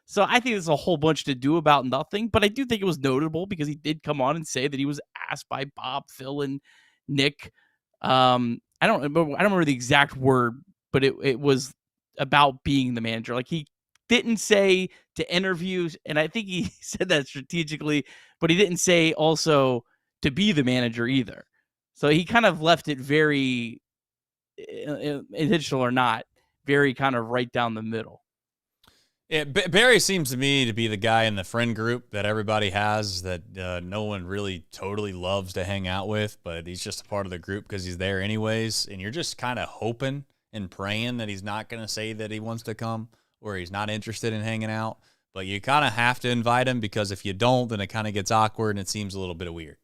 [SPEAKER 2] So I think there's a whole bunch to do about nothing, but I do think it was notable because he did come on and say that he was asked by Bob, Phil, and Nick. I don't remember the exact word, but it was about being the manager. Like, he didn't say to interview, and I think he said that strategically, but he didn't say also to be the manager either. So he kind of left it very, intentional or not, very kind of right down the middle.
[SPEAKER 1] Yeah, Barry seems to me to be the guy in the friend group that everybody has that no one really totally loves to hang out with, but he's just a part of the group because he's there anyways. And you're just kind of hoping and praying that he's not going to say that he wants to come or he's not interested in hanging out. But you kind of have to invite him because if you don't, then it kind of gets awkward and it seems a little bit weird.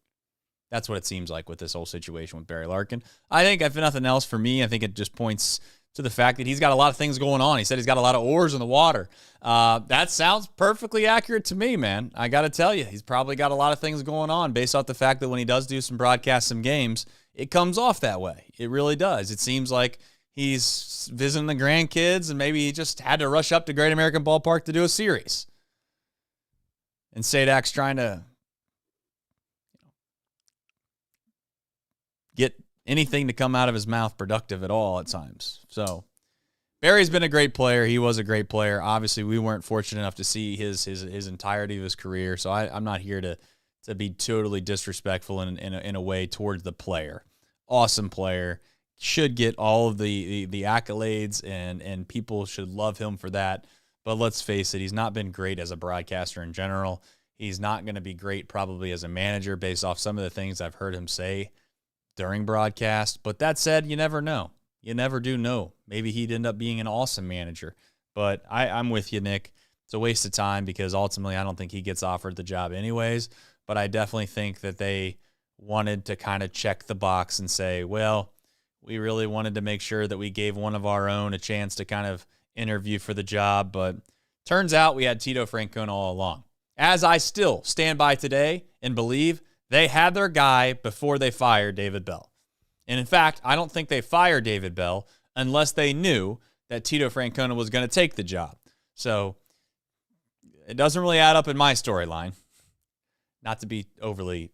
[SPEAKER 1] That's what it seems like with this whole situation with Barry Larkin. I think, if nothing else for me, I think it just points to the fact that he's got a lot of things going on. He said he's got a lot of oars in the water. That sounds perfectly accurate to me, man. I got to tell you, he's probably got a lot of things going on based off the fact that when he does do some broadcasts, some games, it comes off that way. It really does. It seems like he's visiting the grandkids and maybe he just had to rush up to Great American Ballpark to do a series. And Sadak's trying to get anything to come out of his mouth productive at all at times. So Barry's been a great player. He was a great player. Obviously, we weren't fortunate enough to see his entirety of his career, so I'm not here to be totally disrespectful in a way towards the player. Awesome player. Should get all of the accolades, and people should love him for that. But let's face it, he's not been great as a broadcaster in general. He's not going to be great probably as a manager based off some of the things I've heard him say during broadcast. But that said, you never know. You never do know. Maybe he'd end up being an awesome manager. But I'm with you, Nick. It's a waste of time because ultimately I don't think he gets offered the job anyways. But I definitely think that they wanted to kind of check the box and say, well, we really wanted to make sure that we gave one of our own a chance to kind of interview for the job. But turns out we had Tito Francona all along. As I still stand by today and believe they had their guy before they fired David Bell. And in fact, I don't think they fired David Bell unless they knew that Tito Francona was going to take the job. So it doesn't really add up in my storyline. Not to be overly,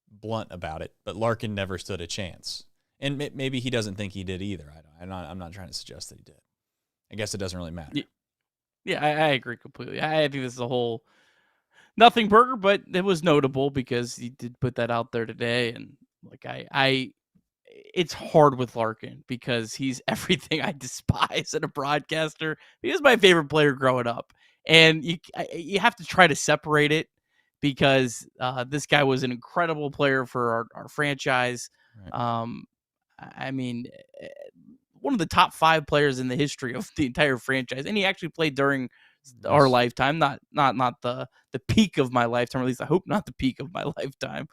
[SPEAKER 1] blunt about it, but Larkin never stood a chance. And maybe he doesn't think he did either. I'm not trying to suggest that he did. I guess it doesn't really matter.
[SPEAKER 2] Yeah, I agree completely. I think this is a whole nothing burger, but it was notable because he did put that out there today. And it's hard with Larkin because he's everything I despise in a broadcaster. He was my favorite player growing up. And you have to try to separate it because this guy was an incredible player for our franchise. Right. I mean, one of the top 5 players in the history of the entire franchise, and he actually played during our lifetime, not the peak of my lifetime, or at least I hope not the peak of my lifetime.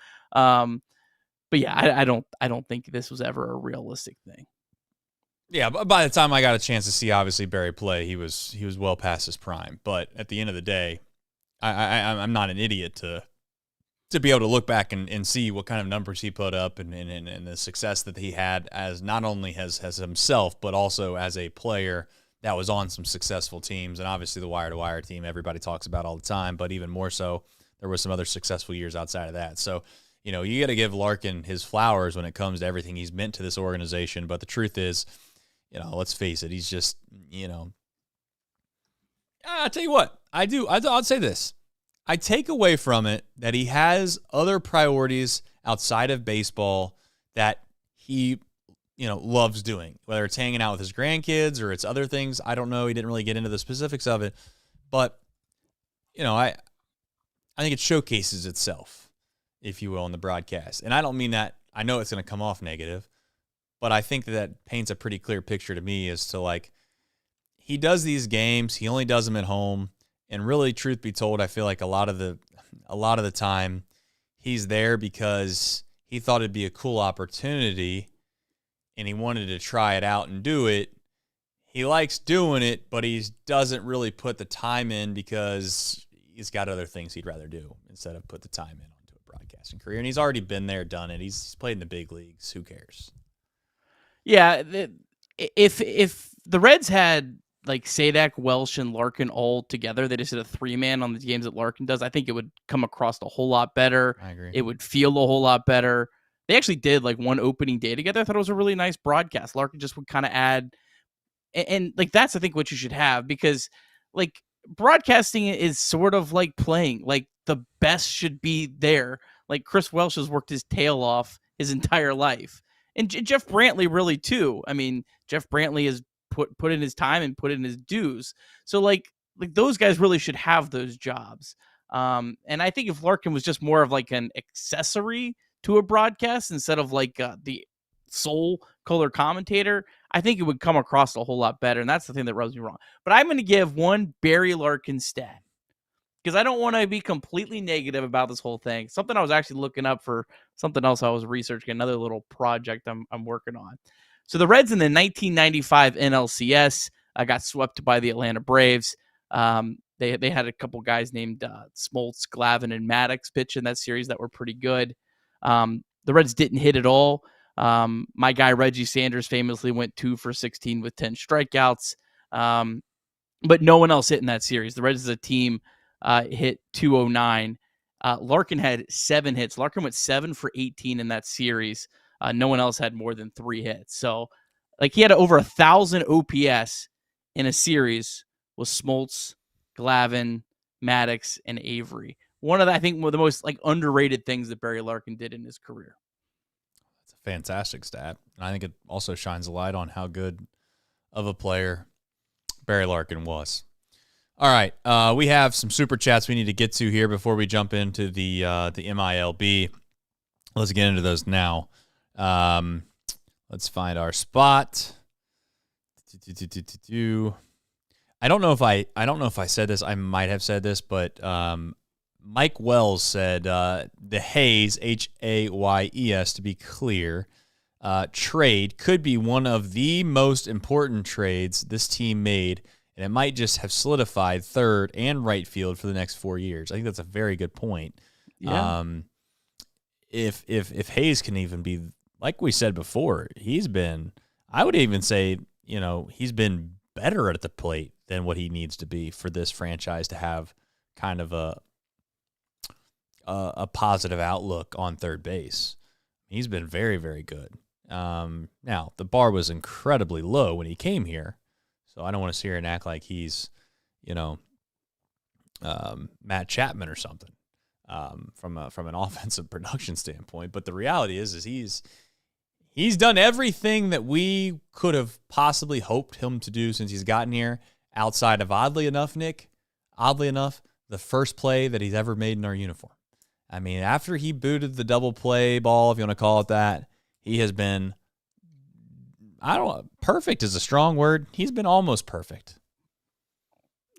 [SPEAKER 2] But yeah, I don't think this was ever a realistic thing.
[SPEAKER 1] Yeah, but by the time I got a chance to see obviously Barry play, he was well past his prime. But at the end of the day, I'm not an idiot to be able to look back and see what kind of numbers he put up and the success that he had as not only as himself, but also as a player that was on some successful teams. And obviously the wire-to-wire team everybody talks about all the time, but even more so, there were some other successful years outside of that. So, you got to give Larkin his flowers when it comes to everything he's meant to this organization. But the truth is, let's face it, he's just, I'll tell you what, I'll say this. I take away from it that he has other priorities outside of baseball that he, loves doing, whether it's hanging out with his grandkids or it's other things. I don't know. He didn't really get into the specifics of it, but, I think it showcases itself, if you will, in the broadcast. And I don't mean that, I know it's going to come off negative, but I think that paints a pretty clear picture to me as to he does these games, he only does them at home. And really, truth be told, I feel like a lot of the time he's there because he thought it'd be a cool opportunity and he wanted to try it out and do it. He likes doing it, but he doesn't really put the time in because he's got other things he'd rather do instead of put the time in onto a broadcasting career. And he's already been there, done it. He's played in the big leagues. Who cares?
[SPEAKER 2] Yeah, if the Reds had Sadak, Welsh, and Larkin all together, they just did a 3-man on the games that Larkin does, I think it would come across a whole lot better.
[SPEAKER 1] I agree.
[SPEAKER 2] It would feel a whole lot better. They actually did one opening day together. I thought it was a really nice broadcast. Larkin just would kind of add, and that's I think what you should have, because broadcasting is sort of like playing. The best should be there. Chris Welsh has worked his tail off his entire life. And Jeff Brantley really too. I mean, Jeff Brantley has put in his time and put in his dues. So those guys really should have those jobs. And I think if Larkin was just more of an accessory to a broadcast instead of the sole color commentator, I think it would come across a whole lot better. And that's the thing that rubs me wrong. But I'm going to give one Barry Larkin stat, because I don't want to be completely negative about this whole thing. Something I was actually looking up for something else I was researching, another little project I'm working on. So the Reds in the 1995 NLCS got swept by the Atlanta Braves. They had a couple guys named Smoltz, Glavine, and Maddox pitch in that series that were pretty good. The Reds didn't hit at all. My guy Reggie Sanders famously went 2 for 16 with 10 strikeouts. But no one else hit in that series. The Reds as a team hit 209. Larkin had 7 hits. Larkin went 7 for 18 in that series. No one else had more than 3 hits. So Like, he had over 1,000 OPS in a series with Smoltz, Glavine, Maddox, and Avery. One of the, I think, one of the most like underrated things that Barry Larkin did in his career.
[SPEAKER 1] It's a fantastic stat. And I think it also shines a light on how good of a player Barry Larkin was. All right, we have some super chats we need to get to here before we jump into the MILB. Let's get into those now. Let's find our spot. I don't know if I said this. I might have said this, but Mike Wells said the Hays, Hayes, to be clear, trade could be one of the most important trades this team made, and it might just have solidified third and right field for the next 4 years. I think that's a very good point.
[SPEAKER 2] Yeah.
[SPEAKER 1] If Hays can even be, like we said before, he's been, I would even say, he's been better at the plate than what he needs to be for this franchise to have kind of a positive outlook on third base. He's been very, very good. Now, the bar was incredibly low when he came here, so I don't want to sit here and act like he's, Matt Chapman or something from an offensive production standpoint. But the reality is he's done everything that we could have possibly hoped him to do since he's gotten here, outside of, oddly enough, the first play that he's ever made in our uniform. I mean, after he booted the double play ball, if you want to call it that, he has been, perfect is a strong word. He's been almost perfect.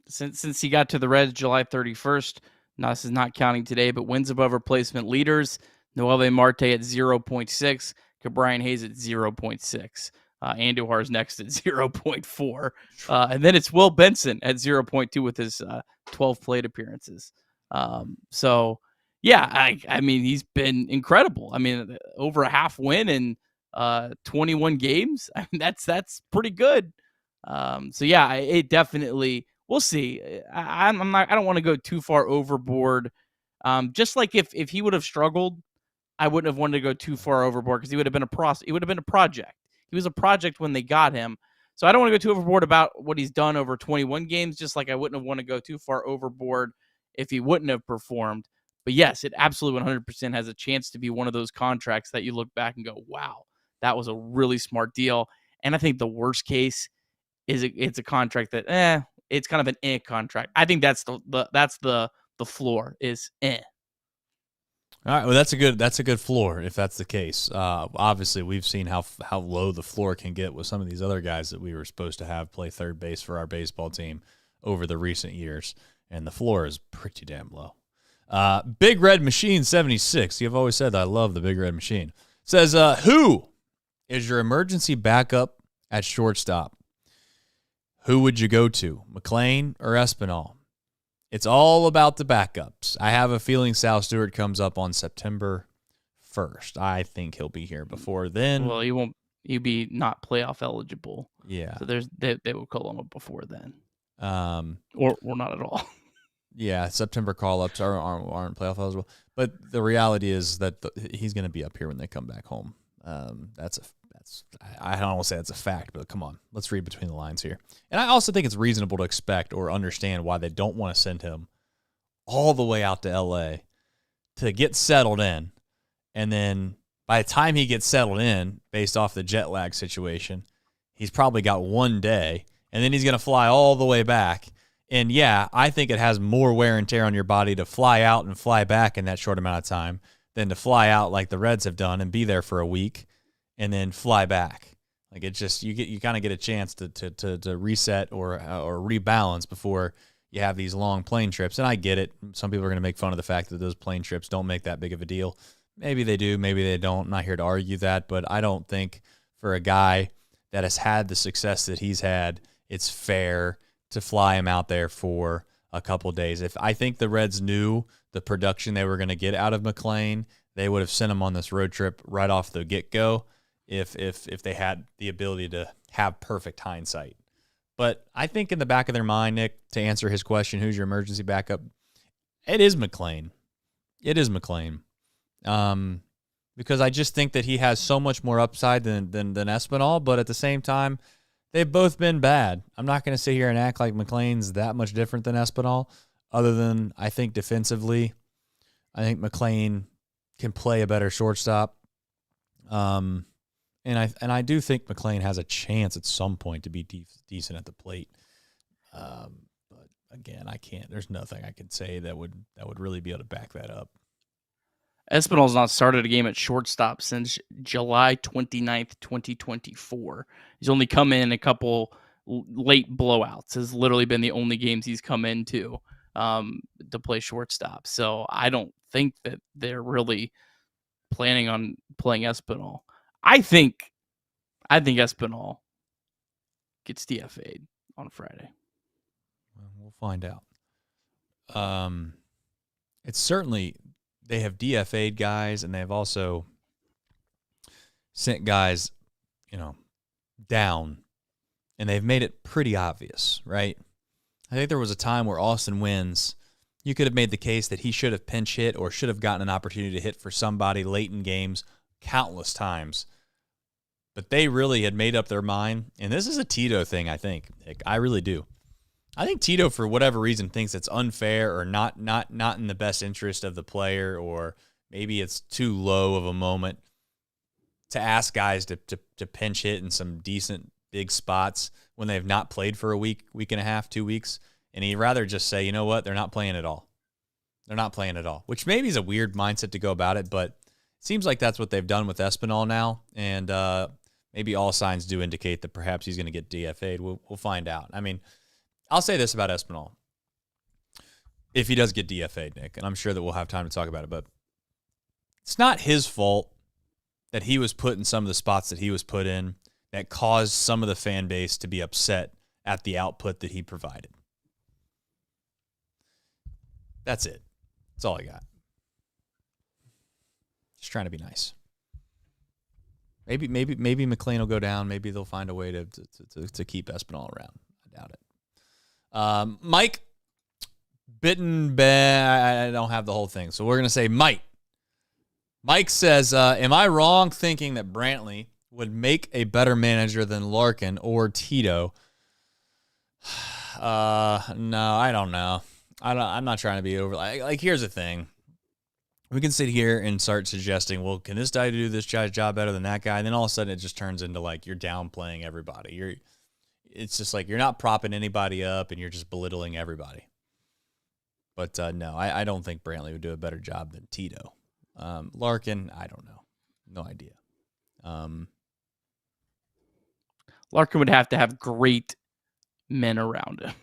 [SPEAKER 2] Since he got to the Reds July 31st, now this is not counting today, but wins above replacement leaders, Noelvi Marte at 0.6, Ke'Bryan Hayes at 0.6. Andujar's next at 0.4. And then it's Will Benson at 0.2 with his 12 plate appearances. So, yeah, I mean, he's been incredible. I mean, over a half win in 21 games. I mean, that's pretty good. So, yeah, it definitely, we'll see. I don't want to go too far overboard. Just like if he would have struggled, I wouldn't have wanted to go too far overboard because he would have been a project. He was a project when they got him. So I don't want to go too overboard about what he's done over 21 games, just like I wouldn't have wanted to go too far overboard if he wouldn't have performed. But yes, it absolutely 100% has a chance to be one of those contracts that you look back and go, wow, that was a really smart deal. And I think the worst case is it's a contract that, it's kind of an contract. I think that's the floor is
[SPEAKER 1] All right, well, that's a good floor if that's the case. Obviously, we've seen how low the floor can get with some of these other guys that we were supposed to have play third base for our baseball team over the recent years, and the floor is pretty damn low. Big Red Machine 76. You've always said that I love the Big Red Machine. Says, who is your emergency backup at shortstop? Who would you go to, McLean or Espinal? It's all about the backups. I have a feeling Sal Stewart comes up on September 1st. I think he'll be here before then.
[SPEAKER 2] Well, he won't. He'd be not playoff eligible.
[SPEAKER 1] Yeah.
[SPEAKER 2] So they will call him up before then. Or not at all.
[SPEAKER 1] Yeah, September call-ups aren't playoff eligible. But the reality is that he's going to be up here when they come back home. I don't want to say that's a fact, but come on, let's read between the lines here. And I also think it's reasonable to expect or understand why they don't want to send him all the way out to L.A. to get settled in. And then by the time he gets settled in, based off the jet lag situation, he's probably got 1 day, and then he's going to fly all the way back. And, yeah, I think it has more wear and tear on your body to fly out and fly back in that short amount of time than to fly out like the Reds have done and be there for a week and then fly back. Like, it just, you kind of get a chance to reset or rebalance before you have these long plane trips. And I get it. Some people are going to make fun of the fact that those plane trips don't make that big of a deal. Maybe they do, maybe they don't. I'm not here to argue that, but I don't think for a guy that has had the success that he's had, it's fair to fly him out there for a couple days. If I think the Reds knew the production they were going to get out of McLean, they would have sent him on this road trip right off the get-go if they had the ability to have perfect hindsight. But I think in the back of their mind, Nick, to answer his question, who's your emergency backup? It is McLean. It is McLean. The because I just think that he has so much more upside than Espinal, but at the same time, they've both been bad. I'm not going to sit here and act like McLean's that much different than Espinal, other than I think defensively, I think McLean can play a better shortstop. And I do think McLean has a chance at some point to be decent at the plate. But again, I can't. There's nothing I could say that would really be able to back that up.
[SPEAKER 2] Espinal's not started a game at shortstop since July 29th, 2024. He's only come in a couple late blowouts. Has literally been the only games he's come into to play shortstop. So I don't think that they're really planning on playing Espinal. I think Espinal gets DFA'd on Friday.
[SPEAKER 1] We'll find out. It's certainly, they have DFA'd guys, and they've also sent guys, down, and they've made it pretty obvious, right? I think there was a time where Austin Wynns, you could have made the case that he should have pinch hit or should have gotten an opportunity to hit for somebody late in games countless times. But they really had made up their mind, and this is a Tito thing, I think, Nick. I really do. I think Tito, for whatever reason, thinks it's unfair or not in the best interest of the player, or maybe it's too low of a moment to ask guys to pinch hit in some decent big spots when they've not played for a week and a half, 2 weeks. And he'd rather just say, you know what, they're not playing at all. They're not playing at all, which maybe is a weird mindset to go about it, but it seems like that's what they've done with Espinal now. And maybe all signs do indicate that perhaps he's going to get DFA'd. We'll find out. I mean, I'll say this about Espinal. If he does get DFA'd, Nick, and I'm sure that we'll have time to talk about it, but it's not his fault that he was put in some of the spots that he was put in that caused some of the fan base to be upset at the output that he provided. That's it. That's all I got. Just trying to be nice. Maybe McLean will go down. Maybe they'll find a way to keep Espinal around. I doubt it. Mike I don't have the whole thing, so we're gonna say Mike. Mike says, "Am I wrong thinking that Brantley would make a better manager than Larkin or Tito?" No, I don't know. I'm not trying to be over. Like, here's the thing. We can sit here and start suggesting, well, can this guy do this guy's job better than that guy? And then all of a sudden it just turns into like you're downplaying everybody. It's just like you're not propping anybody up and you're just belittling everybody. But no, I don't think Brantley would do a better job than Tito. Larkin, I don't know. No idea.
[SPEAKER 2] Larkin would have to have great men around him.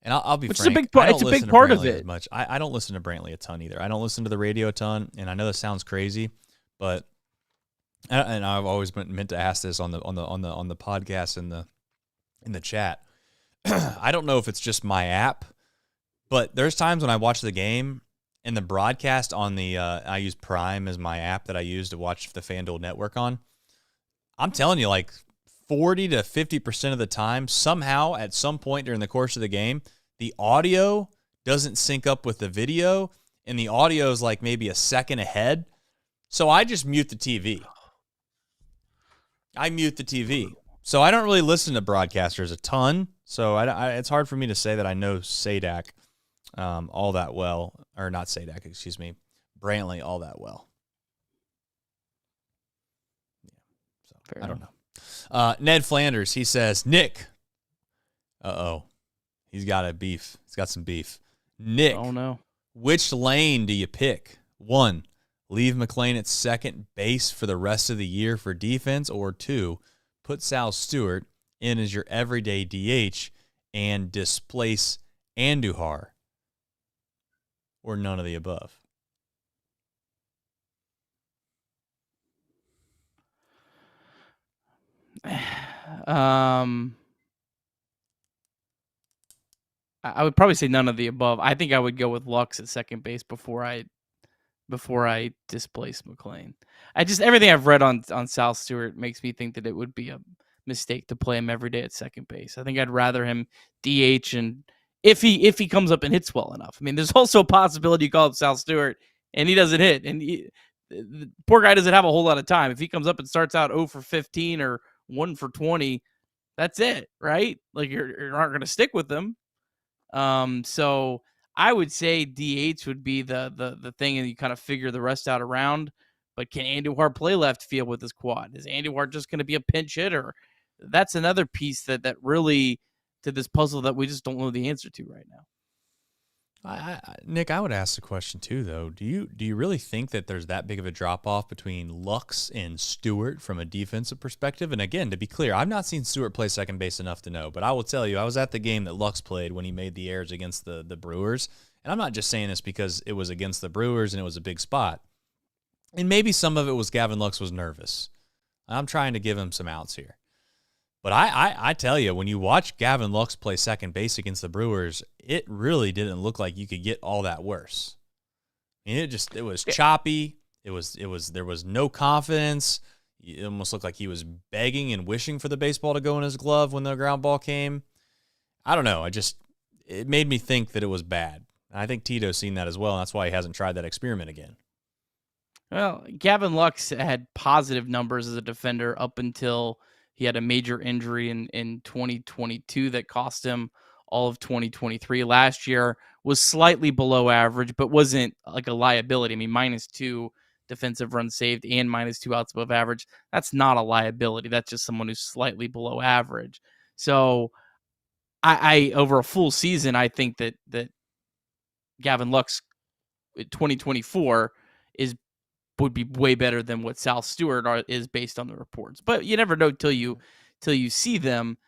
[SPEAKER 1] And I'll be
[SPEAKER 2] Which
[SPEAKER 1] frank.
[SPEAKER 2] is a big part. It's a big part of it.
[SPEAKER 1] As much. I don't listen to Brantley a ton either. I don't listen to the radio a ton, and I know that sounds crazy, but and I've always meant to ask this on the podcast in the chat. I don't know if it's just my app, but there's times when I watch the game and the broadcast on the I use Prime as my app that I use to watch the FanDuel network on. I'm telling you, like 40 to 50% of the time, somehow at some point during the course of the game, the audio doesn't sync up with the video, and the audio is like maybe a second ahead. So I just mute the TV. So I don't really listen to broadcasters a ton. So it's hard for me to say that I know Sadak all that well, or not Sadak, excuse me, Brantley all that well. Yeah, so
[SPEAKER 2] Fair
[SPEAKER 1] I don't
[SPEAKER 2] enough.
[SPEAKER 1] know. Ned Flanders, he says, Nick. He's got a beef. He's got some beef. Nick.
[SPEAKER 2] Oh, no.
[SPEAKER 1] Which lane do you pick? 1, leave McLean at second base for the rest of the year for defense, or 2, put Sal Stewart in as your everyday DH and displace Andujar, or none of the above?
[SPEAKER 2] I would probably say none of the above. I think I would go with Lux at second base before I displace McLean. Everything I've read on Sal Stewart makes me think that it would be a mistake to play him every day at second base. I think I'd rather him DH, and if he comes up and hits well enough. I mean, there's also a possibility you call up Sal Stewart and he doesn't hit. And the poor guy doesn't have a whole lot of time. If he comes up and starts out 0 for 15 or 1 for 20, that's it, right? Like you're not going to stick with him. So I would say DH would be the thing, and you kind of figure the rest out around. But can Andujar play left field with his quad? Is Andujar just going to be a pinch hitter? That's another piece that really to this puzzle that we just don't know the answer to right now.
[SPEAKER 1] Nick, I would ask the question too, though. Do you really think that there's that big of a drop off between Lux and Stewart from a defensive perspective? And again, to be clear, I've not seen Stewart play second base enough to know, but I will tell you, I was at the game that Lux played when he made the errors against the Brewers, and I'm not just saying this because it was against the Brewers and it was a big spot. And maybe some of it was Gavin Lux was nervous. I'm trying to give him some outs here. But I tell you, when you watch Gavin Lux play second base against the Brewers, it really didn't look like you could get all that worse. I mean, it was choppy. There was no confidence. It almost looked like he was begging and wishing for the baseball to go in his glove when the ground ball came. I don't know. It made me think that it was bad. And I think Tito's seen that as well, and that's why he hasn't tried that experiment again.
[SPEAKER 2] Well, Gavin Lux had positive numbers as a defender up until he had a major injury in 2022 that cost him all of 2023. Last year was slightly below average, but wasn't like a liability. I mean, -2 defensive runs saved and -2 outs above average. That's not a liability. That's just someone who's slightly below average. So I over a full season, I think that Gavin Lux 2024 would be way better than what Sal Stewart is based on the reports. But you never know till you see them.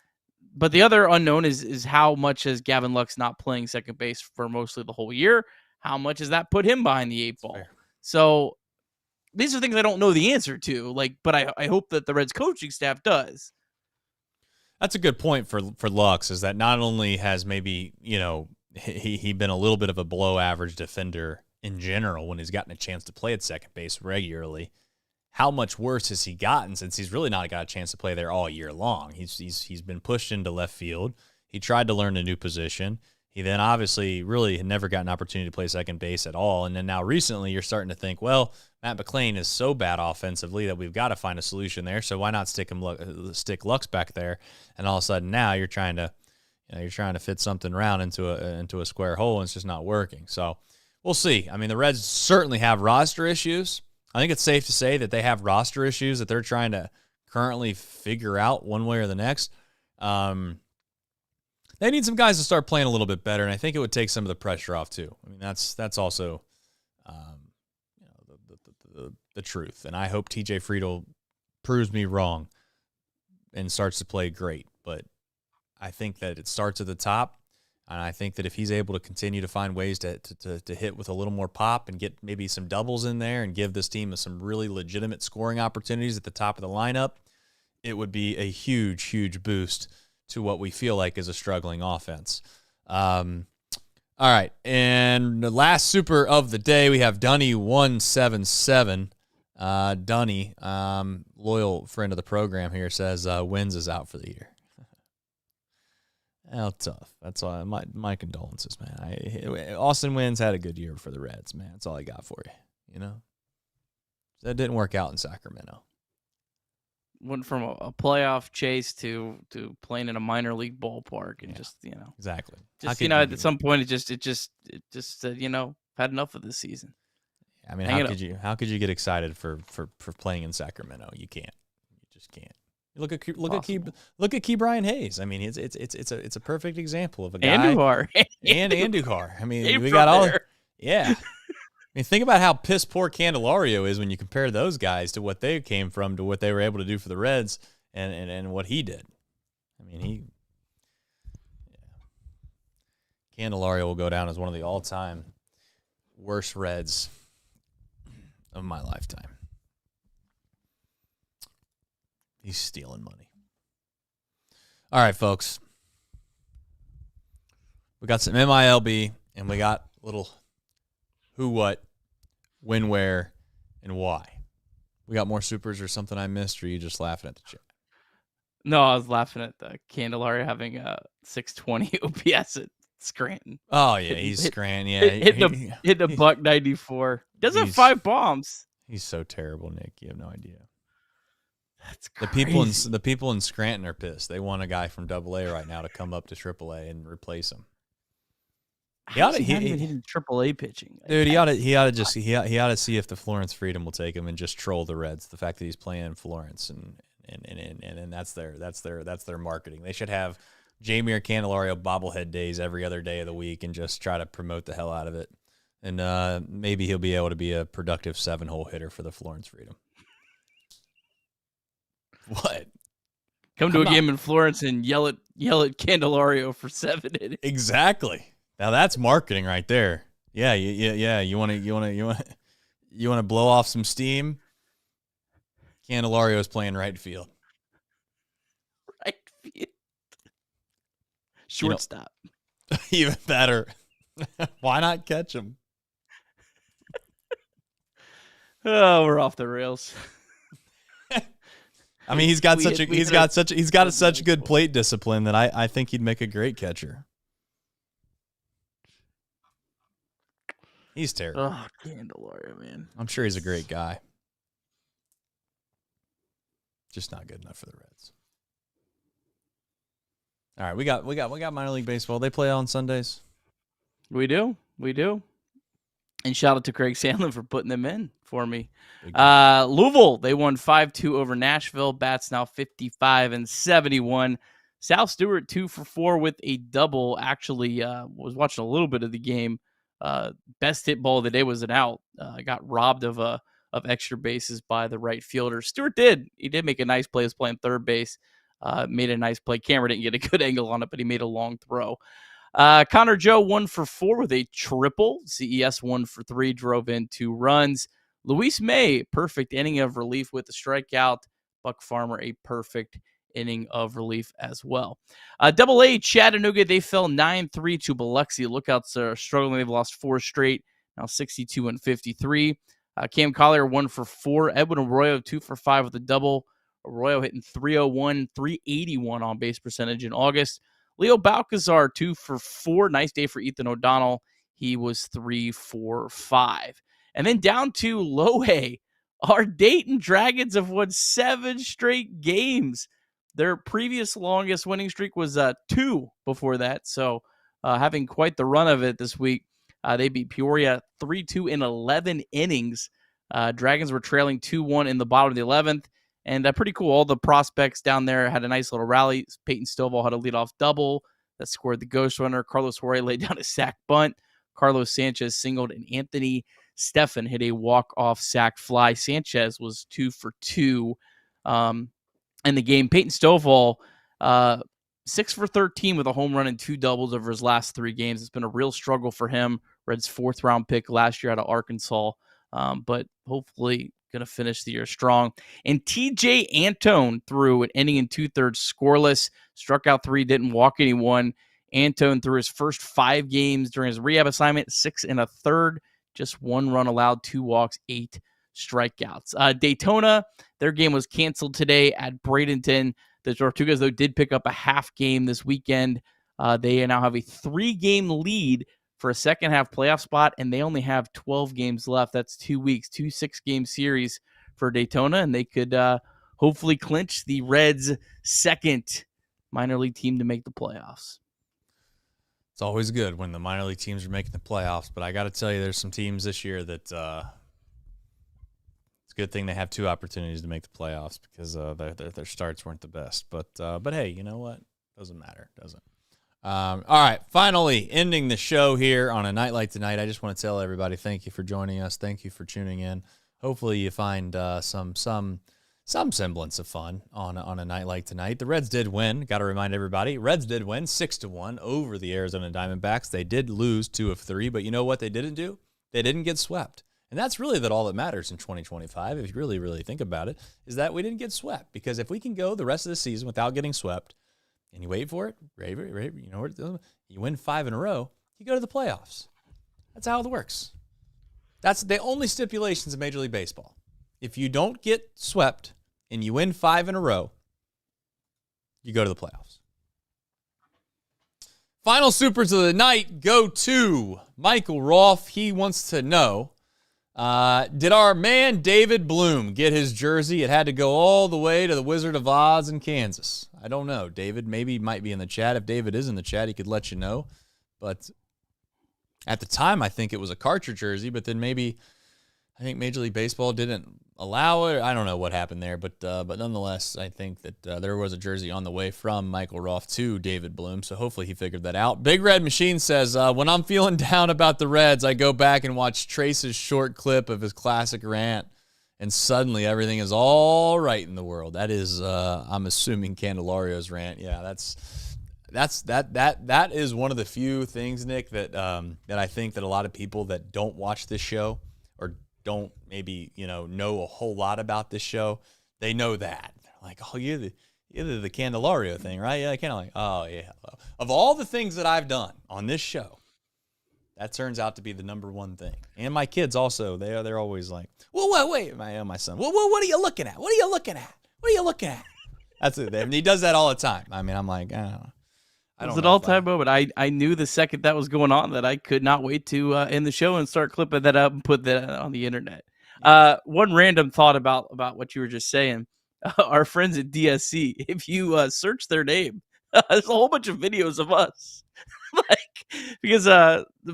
[SPEAKER 2] But the other unknown is how much has Gavin Lux not playing second base for mostly the whole year? How much has that put him behind the 8 ball?
[SPEAKER 1] Fair.
[SPEAKER 2] So these are things I don't know the answer to. But I hope that the Reds coaching staff does.
[SPEAKER 1] That's a good point for Lux, is that not only has maybe, he been a little bit of a below average defender in general when he's gotten a chance to play at second base regularly, how much worse has he gotten since he's really not got a chance to play there all year long? He's been pushed into left field. He tried to learn a new position. He then obviously really had never got an opportunity to play second base at all. And then now recently you're starting to think, well, Matt McClain is so bad offensively that we've got to find a solution there. So why not stick Lux back there? And all of a sudden now you're trying to fit something round into a square hole, and it's just not working. So we'll see. I mean, the Reds certainly have roster issues. I think it's safe to say that they have roster issues that they're trying to currently figure out one way or the next. They need some guys to start playing a little bit better, and I think it would take some of the pressure off too. I mean, that's also the truth. And I hope TJ Friedl proves me wrong and starts to play great. But I think that it starts at the top. And I think that if he's able to continue to find ways to hit with a little more pop and get maybe some doubles in there and give this team some really legitimate scoring opportunities at the top of the lineup, it would be a huge, huge boost to what we feel like is a struggling offense. All right, and the last super of the day, we have Dunny177. Dunny, loyal friend of the program here, says Wins is out for the year. How tough. That's all. My condolences, man. Austin Wins had a good year for the Reds, man. That's all I got for you. That didn't work out in Sacramento.
[SPEAKER 2] Went from a playoff chase to playing in a minor league ballpark, and
[SPEAKER 1] Exactly.
[SPEAKER 2] Just at some point it just said, had enough of this season.
[SPEAKER 1] I mean, how could you get excited for playing in Sacramento? You can't. You just can't. Look at Key Brian Hayes. I mean, it's a perfect example of a guy.
[SPEAKER 2] Andujar.
[SPEAKER 1] And Andujar. I mean, we got all.
[SPEAKER 2] There.
[SPEAKER 1] Yeah. I mean, think about how piss poor Candelario is when you compare those guys to what they came from to what they were able to do for the Reds and what he did. I mean, Candelario will go down as one of the all-time worst Reds of my lifetime. He's stealing money. All right, folks. We got some MILB, and we got a little who, what, when, where, and why. We got more supers or something I missed, or are you just laughing at the chat?
[SPEAKER 2] No, I was laughing at the Candelario having a 620 OPS at Scranton.
[SPEAKER 1] Oh, yeah, he's Scranton. Yeah,
[SPEAKER 2] Hitting a $1.94. Does have 5 bombs.
[SPEAKER 1] He's so terrible, Nick. You have no idea.
[SPEAKER 2] That's crazy.
[SPEAKER 1] The people in Scranton are pissed. They want a guy from AA right now to come up to AAA and replace him.
[SPEAKER 2] He not even hitting AAA pitching,
[SPEAKER 1] dude. He ought to see if the Florence Freedom will take him and just troll the Reds. The fact that he's playing in Florence and that's their marketing. They should have Jeimer Candelario bobblehead days every other day of the week and just try to promote the hell out of it. And maybe he'll be able to be a productive 7-hole hitter for the Florence Freedom. What?
[SPEAKER 2] Come to a game in Florence and yell at Candelario for 7 innings.
[SPEAKER 1] Exactly. Now that's marketing right there. Yeah. You want to blow off some steam? Candelario is playing right field.
[SPEAKER 2] Right field. Shortstop.
[SPEAKER 1] Even better. Why not catch him?
[SPEAKER 2] Oh, we're off the rails.
[SPEAKER 1] I mean, he's got such good plate discipline that I think he'd make a great catcher. He's terrible.
[SPEAKER 2] Oh, Candelario, man.
[SPEAKER 1] I'm sure he's a great guy. Just not good enough for the Reds. All right, we got minor league baseball. They play on Sundays.
[SPEAKER 2] We do. And shout out to Craig Sandlin for putting them in for me. Louisville, they won 5-2 over Nashville. Bats now 55-71. Sal Stewart 2 for 4 with a double. Actually, was watching a little bit of the game. Best hit ball of the day was an out. Got robbed of extra bases by the right fielder. Stewart did. He did make a nice play. He was playing third base. Made a nice play. Camera didn't get a good angle on it, but he made a long throw. Connor Joe 1 for 4 with a triple. CES 1 for 3, drove in 2 runs. Luis May, perfect inning of relief with a strikeout. Buck Farmer, a perfect inning of relief as well. Double-A, Chattanooga, they fell 9-3 to Biloxi. Lookouts are struggling. They've lost 4 straight, now 62-53. Cam Collier 1 for 4. Edwin Arroyo 2 for 5 with a double. Arroyo hitting 301, 381 on base percentage in August. Leo Balcazar 2 for 4. Nice day for Ethan O'Donnell. He was 3 for 5. And then down to low A. Our Dayton Dragons have won 7 straight games. Their previous longest winning streak was 2 before that. So having quite the run of it this week. They beat Peoria 3-2 in 11 innings. Dragons were trailing 2-1 in the bottom of the 11th. And pretty cool. All the prospects down there had a nice little rally. Peyton Stovall had a leadoff double that scored the ghost runner. Carlos Jorge laid down a sac bunt. Carlos Sanchez singled, and Anthony Steffen hit a walk-off sac fly. Sanchez was 2 for 2 in the game. Peyton Stovall, 6 for 13 with a home run and 2 doubles over his last 3 games. It's been a real struggle for him. Reds' 4th-round pick last year out of Arkansas, but hopefully going to finish the year strong. And TJ Antone threw an inning and 2/3 scoreless, struck out 3, didn't walk anyone. Antone threw his first 5 games during his rehab assignment, 6 1/3, just 1 run allowed, 2 walks, 8 strikeouts. Daytona, their game was canceled today at Bradenton. The Tortugas, though, did pick up a half game this weekend. They now have a 3-game lead for a second-half playoff spot, and they only have 12 games left. That's 2 weeks, 2 6-game series for Daytona, and they could hopefully clinch the Reds' second minor league team to make the playoffs.
[SPEAKER 1] It's always good when the minor league teams are making the playoffs, but I got to tell you, there's some teams this year that it's a good thing they have 2 opportunities to make the playoffs because their starts weren't the best. But hey, you know what? Doesn't matter, does it? All right, finally ending the show here on a night like tonight. I just want to tell everybody thank you for joining us. Thank you for tuning in. Hopefully you find some semblance of fun on a night like tonight. The Reds did win. Got to remind everybody, Reds did win 6-1 over the Arizona Diamondbacks. They did lose 2 of 3, but you know what they didn't do? They didn't get swept. And that's really all that matters in 2025, if you really, really think about it, is that we didn't get swept. Because if we can go the rest of the season without getting swept, and you wait for it, you know, you win 5 in a row, you go to the playoffs. That's how it works. That's the only stipulations in Major League Baseball. If you don't get swept and you win 5 in a row, you go to the playoffs. Final supers of the night go to Michael Rolfe. He wants to know, Did our man David Bloom get his jersey? It had to go all the way to the Wizard of Oz in Kansas. I don't know. David maybe might be in the chat. If David is in the chat, he could let you know. But at the time, I think it was a cartridge jersey, but then maybe I think Major League Baseball didn't allow it. I don't know what happened there, but nonetheless, I think that there was a jersey on the way from Michael Roth to David Bloom, so hopefully he figured that out. Big Red Machine says, when I'm feeling down about the Reds, I go back and watch Trace's short clip of his classic rant, and suddenly everything is all right in the world. That is, I'm assuming, Candelario's rant. Yeah, that is one of the few things, Nick, that I think that a lot of people that don't watch this show or don't maybe know a whole lot about this show, they know that. They're like, oh, you're the Candelario thing, right? Yeah, kind of like, oh yeah. Of all the things that I've done on this show, that turns out to be the number one thing. And my kids also, they're always like, well, wait, my son, well, what are you looking at? What are you looking at? What are you looking at? That's it. And he does that all the time. I mean, I'm like, I don't know.
[SPEAKER 2] It was an all-time moment. I knew the second that was going on that I could not wait to end the show and start clipping that up and put that on the internet. One random thought about what you were just saying. Our friends at DSC, if you search their name, there's a whole bunch of videos of us. Because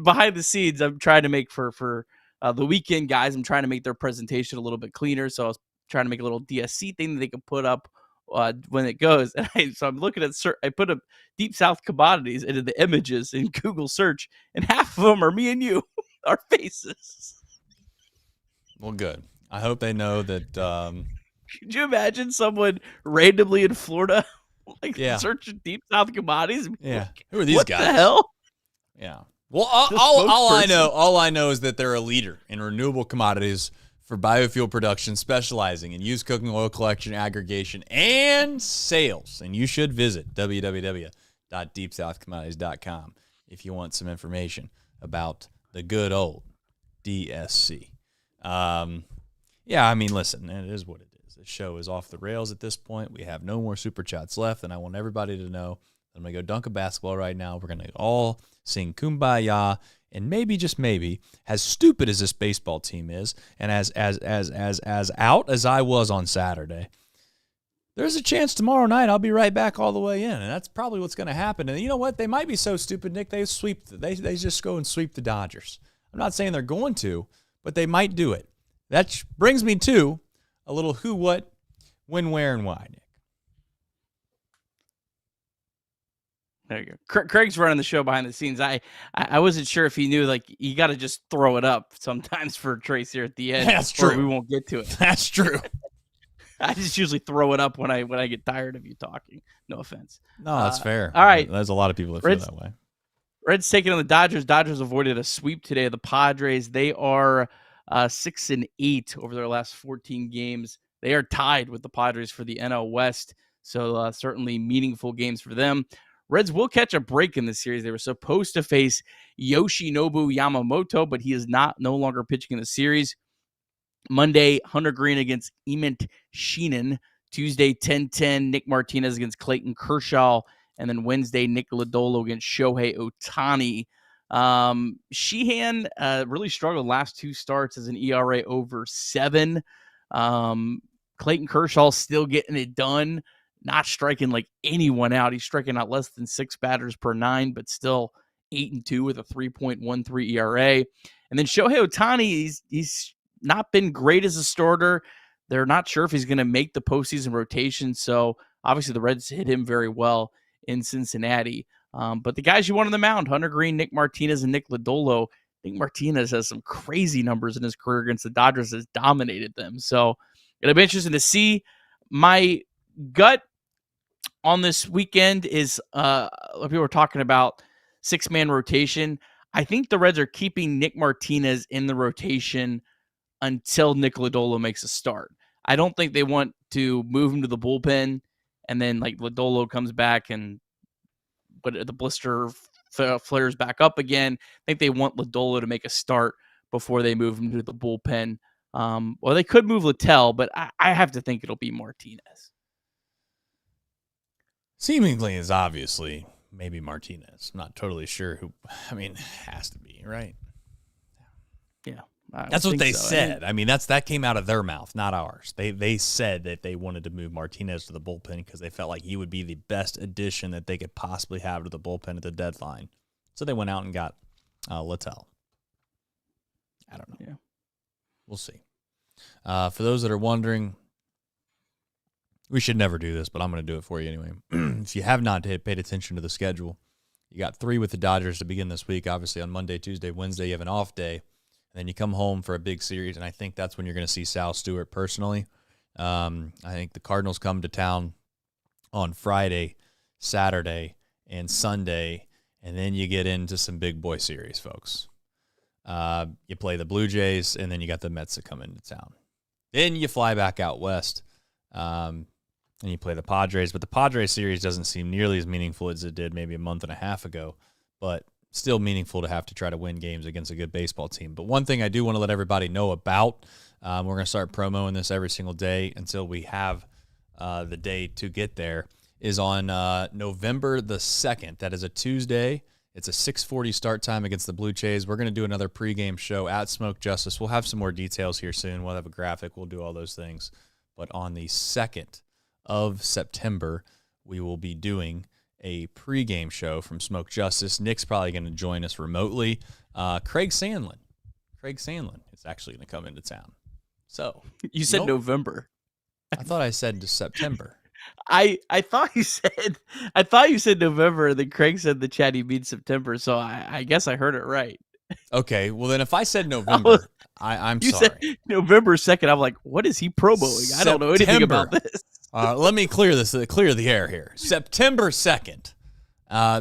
[SPEAKER 2] behind the scenes, I'm trying to make for the weekend guys, I'm trying to make their presentation a little bit cleaner. So I was trying to make a little DSC thing that they can put up when it goes. And so I'm looking at, I put a Deep South commodities into the images in Google search, and half of them are me and you, our faces.
[SPEAKER 1] Well, good. I hope they know that.
[SPEAKER 2] Could you imagine someone randomly in Florida, searching Deep South commodities?
[SPEAKER 1] Yeah.
[SPEAKER 2] Like,
[SPEAKER 1] who are these guys?
[SPEAKER 2] What the hell?
[SPEAKER 1] Yeah. Well, all I know is that they're a leader in renewable commodities for biofuel production, specializing in used cooking oil collection, aggregation, and sales. And you should visit www.deepsouthcommodities.com if you want some information about the good old DSC. Yeah, I mean, listen, it is what it is. The show is off the rails at this point. We have no more Super Chats left, and I want everybody to know I'm going to go dunk a basketball right now. We're going to all sing Kumbaya. And maybe, just maybe, as stupid as this baseball team is, and as out as I was on Saturday, there's a chance tomorrow night I'll be right back all the way in, and that's probably what's going to happen. And you know what? They might be so stupid, Nick. They just go and sweep the Dodgers. I'm not saying they're going to, but they might do it. That brings me to a little who, what, when, where, and why, Nick.
[SPEAKER 2] There you go. Craig's running the show behind the scenes. I wasn't sure if he knew, like, you got to just throw it up sometimes for Trace here at the end.
[SPEAKER 1] That's true.
[SPEAKER 2] We won't get to it.
[SPEAKER 1] That's true.
[SPEAKER 2] I just usually throw it up when I get tired of you talking. No offense.
[SPEAKER 1] No, that's fair.
[SPEAKER 2] All right.
[SPEAKER 1] There's a lot of people that feel that way.
[SPEAKER 2] Reds taking on the Dodgers. Dodgers avoided a sweep today of the Padres. They are 6-8 over their last 14 games. They are tied with the Padres for the NL West, so certainly meaningful games for them. Reds will catch a break in this series. They were supposed to face Yoshinobu Yamamoto, but he is no longer pitching in the series. Monday, Hunter Green against Ement Sheehan. Tuesday, 10-10, Nick Martinez against Clayton Kershaw. And then Wednesday, Nick Lodolo against Shohei Ohtani. Sheehan really struggled last two starts as an ERA over 7. Clayton Kershaw still getting it done. Not striking like anyone out. He's striking out less than 6 batters per 9, but still 8-2 with a 3.13 ERA. And then Shohei Ohtani, he's not been great as a starter. They're not sure if he's going to make the postseason rotation. So obviously the Reds hit him very well in Cincinnati. But the guys you want on the mound, Hunter Green, Nick Martinez, and Nick Lodolo. Nick Martinez has some crazy numbers in his career against the Dodgers, has dominated them. So it'll be interesting to see. My gut on this weekend is people were talking about 6-man rotation. I think the Reds are keeping Nick Martinez in the rotation until Nick Lodolo makes a start. I don't think they want to move him to the bullpen and then like Lodolo comes back but the blister flares back up again. I think they want Lodolo to make a start before they move him to the bullpen. Or they could move Littell, but I have to think it'll be Martinez.
[SPEAKER 1] Seemingly is obviously maybe Martinez. Not totally sure who. I mean, has to be, right?
[SPEAKER 2] Yeah.
[SPEAKER 1] That's what they said. I mean, that came out of their mouth, not ours. They said that they wanted to move Martinez to the bullpen because they felt like he would be the best addition that they could possibly have to the bullpen at the deadline. So they went out and got Littell. I don't know.
[SPEAKER 2] Yeah.
[SPEAKER 1] We'll see. For those that are wondering, we should never do this, but I'm going to do it for you anyway. If you have not paid attention to the schedule, you got 3 with the Dodgers to begin this week. Obviously, on Monday, Tuesday, Wednesday, you have an off day. And then you come home for a big series, and I think that's when you're going to see Sal Stewart personally. I think the Cardinals come to town on Friday, Saturday, and Sunday, and then you get into some big boy series, folks. You play the Blue Jays, and then you got the Mets that come into town. Then you fly back out west, and you play the Padres. But the Padres series doesn't seem nearly as meaningful as it did maybe a month and a half ago, but still meaningful to have to try to win games against a good baseball team. But one thing I do want to let everybody know about, we're going to start promoting this every single day until we have the day to get there, is on November the 2nd. That is a Tuesday. It's a 6:40 start time against the Blue Jays. We're going to do another pregame show at Smoke Justice. We'll have some more details here soon. We'll have a graphic. We'll do all those things. But on the 2nd of September, we will be doing a pregame show from Smoke Justice. Nick's probably going to join us remotely. Craig Sandlin is actually going to come into town. So
[SPEAKER 2] you said November.
[SPEAKER 1] I thought I said September.
[SPEAKER 2] I thought you said November, and then Craig said the chat he means September. So I guess I heard it right.
[SPEAKER 1] Okay, well then if I said November, I'm
[SPEAKER 2] you
[SPEAKER 1] sorry.
[SPEAKER 2] Said November 2nd. I'm like, what is he promoting? I don't know anything about this.
[SPEAKER 1] Let me clear the air here. September 2nd,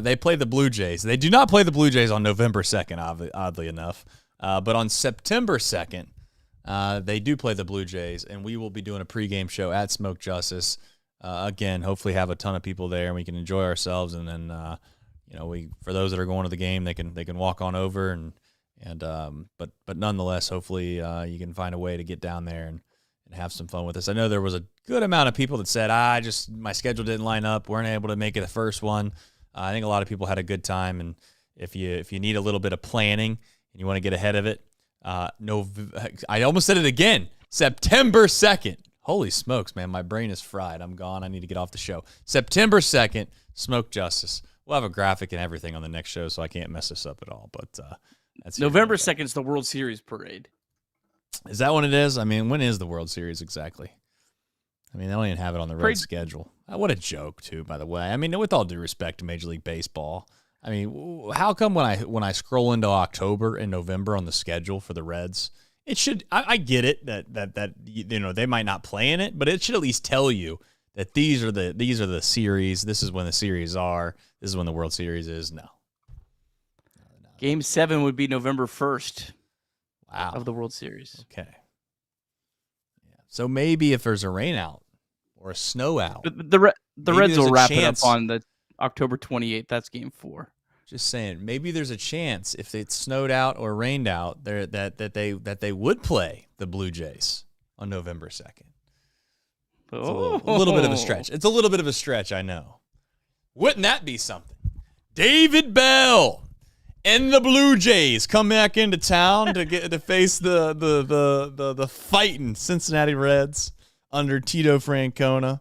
[SPEAKER 1] they play the Blue Jays. They do not play the Blue Jays on November 2nd, oddly enough. But on September 2nd, they do play the Blue Jays, and we will be doing a pregame show at Smoke Justice. Again, hopefully have a ton of people there, and we can enjoy ourselves. And then, for those that are going to the game, they can walk on over, but nonetheless, hopefully you can find a way to get down there and have some fun with us. I know there was a good amount of people that said, my schedule didn't line up, weren't able to make it the first one. I think a lot of people had a good time, and if you need a little bit of planning and you want to get ahead of it, I almost said it again, September 2nd. Holy smokes, man, my brain is fried. I'm gone. I need to get off the show. September 2nd, Smoke Justice. We'll have a graphic and everything on the next show, so I can't mess this up at all. But that's
[SPEAKER 2] November 2nd is the World Series parade.
[SPEAKER 1] Is that what it is? I mean, when is the World Series exactly? I mean, they don't even have it on the Reds schedule. What a joke, too, by the way. I mean, with all due respect to Major League Baseball, I mean, how come when I scroll into October and November on the schedule for the Reds, it should, I get it that they might not play in it, but it should at least tell you that these are the series. This is when the series are. This is when the World Series is. No.
[SPEAKER 2] Game 7 would be November 1st.
[SPEAKER 1] Wow.
[SPEAKER 2] Of the World Series.
[SPEAKER 1] Okay. Yeah. So maybe if there's a rain out or a snow out,
[SPEAKER 2] the Reds will wrap it up on the October 28th. That's Game 4.
[SPEAKER 1] Just saying, maybe there's a chance if it snowed out or rained out there that they would play the Blue Jays on November 2nd. It's a little bit of a stretch. It's a little bit of a stretch, I know. Wouldn't that be something? David Bell and the Blue Jays come back into town to face the fighting Cincinnati Reds under Tito Francona.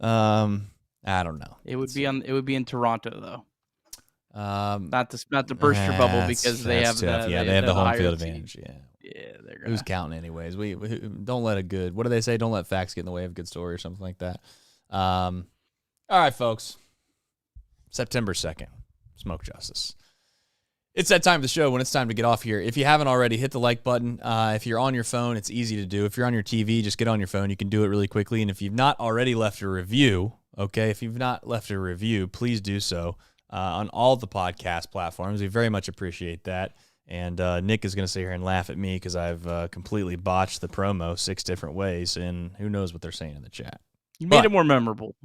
[SPEAKER 1] I don't know.
[SPEAKER 2] It would be in Toronto though. Not to burst your bubble because they have
[SPEAKER 1] they have the home field advantage.
[SPEAKER 2] Yeah, they're gonna.
[SPEAKER 1] Who's counting anyways? We don't let what do they say? Don't let facts get in the way of a good story or something like that. All right, folks. September 2nd, Smoke Justice. It's that time of the show when it's time to get off here. If you haven't already, hit the like button. If you're on your phone, it's easy to do. If you're on your TV, just get on your phone. You can do it really quickly. And if you've not already left a review, please do so on all the podcast platforms. We very much appreciate that. And Nick is going to sit here and laugh at me because I've completely botched the promo 6 different ways, and who knows what they're saying in the chat.
[SPEAKER 2] You made it more memorable.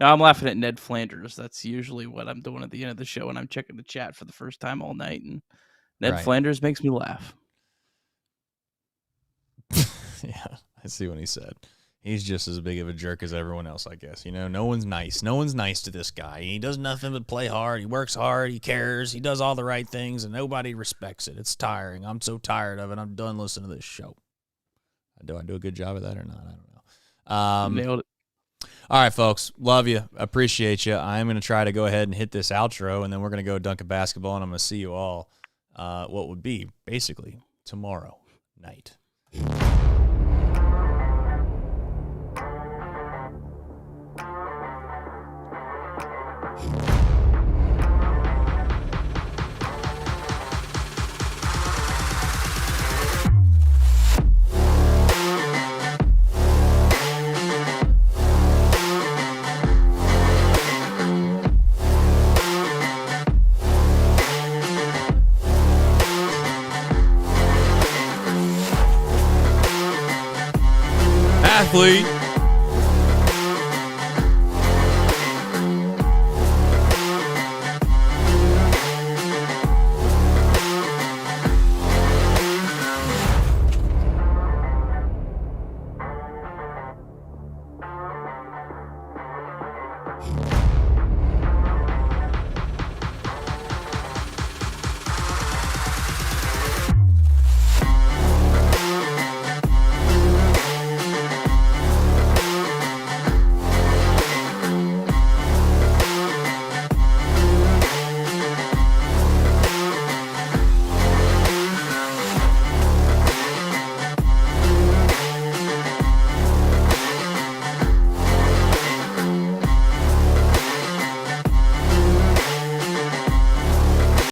[SPEAKER 2] Now I'm laughing at Ned Flanders. That's usually what I'm doing at the end of the show when I'm checking the chat for the first time all night. And Ned Flanders makes me laugh.
[SPEAKER 1] Yeah, I see what he said. He's just as big of a jerk as everyone else, I guess. No one's nice. No one's nice to this guy. He does nothing but play hard. He works hard. He cares. He does all the right things, and nobody respects it. It's tiring. I'm so tired of it. I'm done listening to this show. Do I do a good job of that or not? I don't know.
[SPEAKER 2] Nailed it.
[SPEAKER 1] All right, folks. Love you. Appreciate you. I'm going to try to go ahead and hit this outro, and then we're going to go dunk a basketball, and I'm going to see you all what would be basically tomorrow night. Athlete.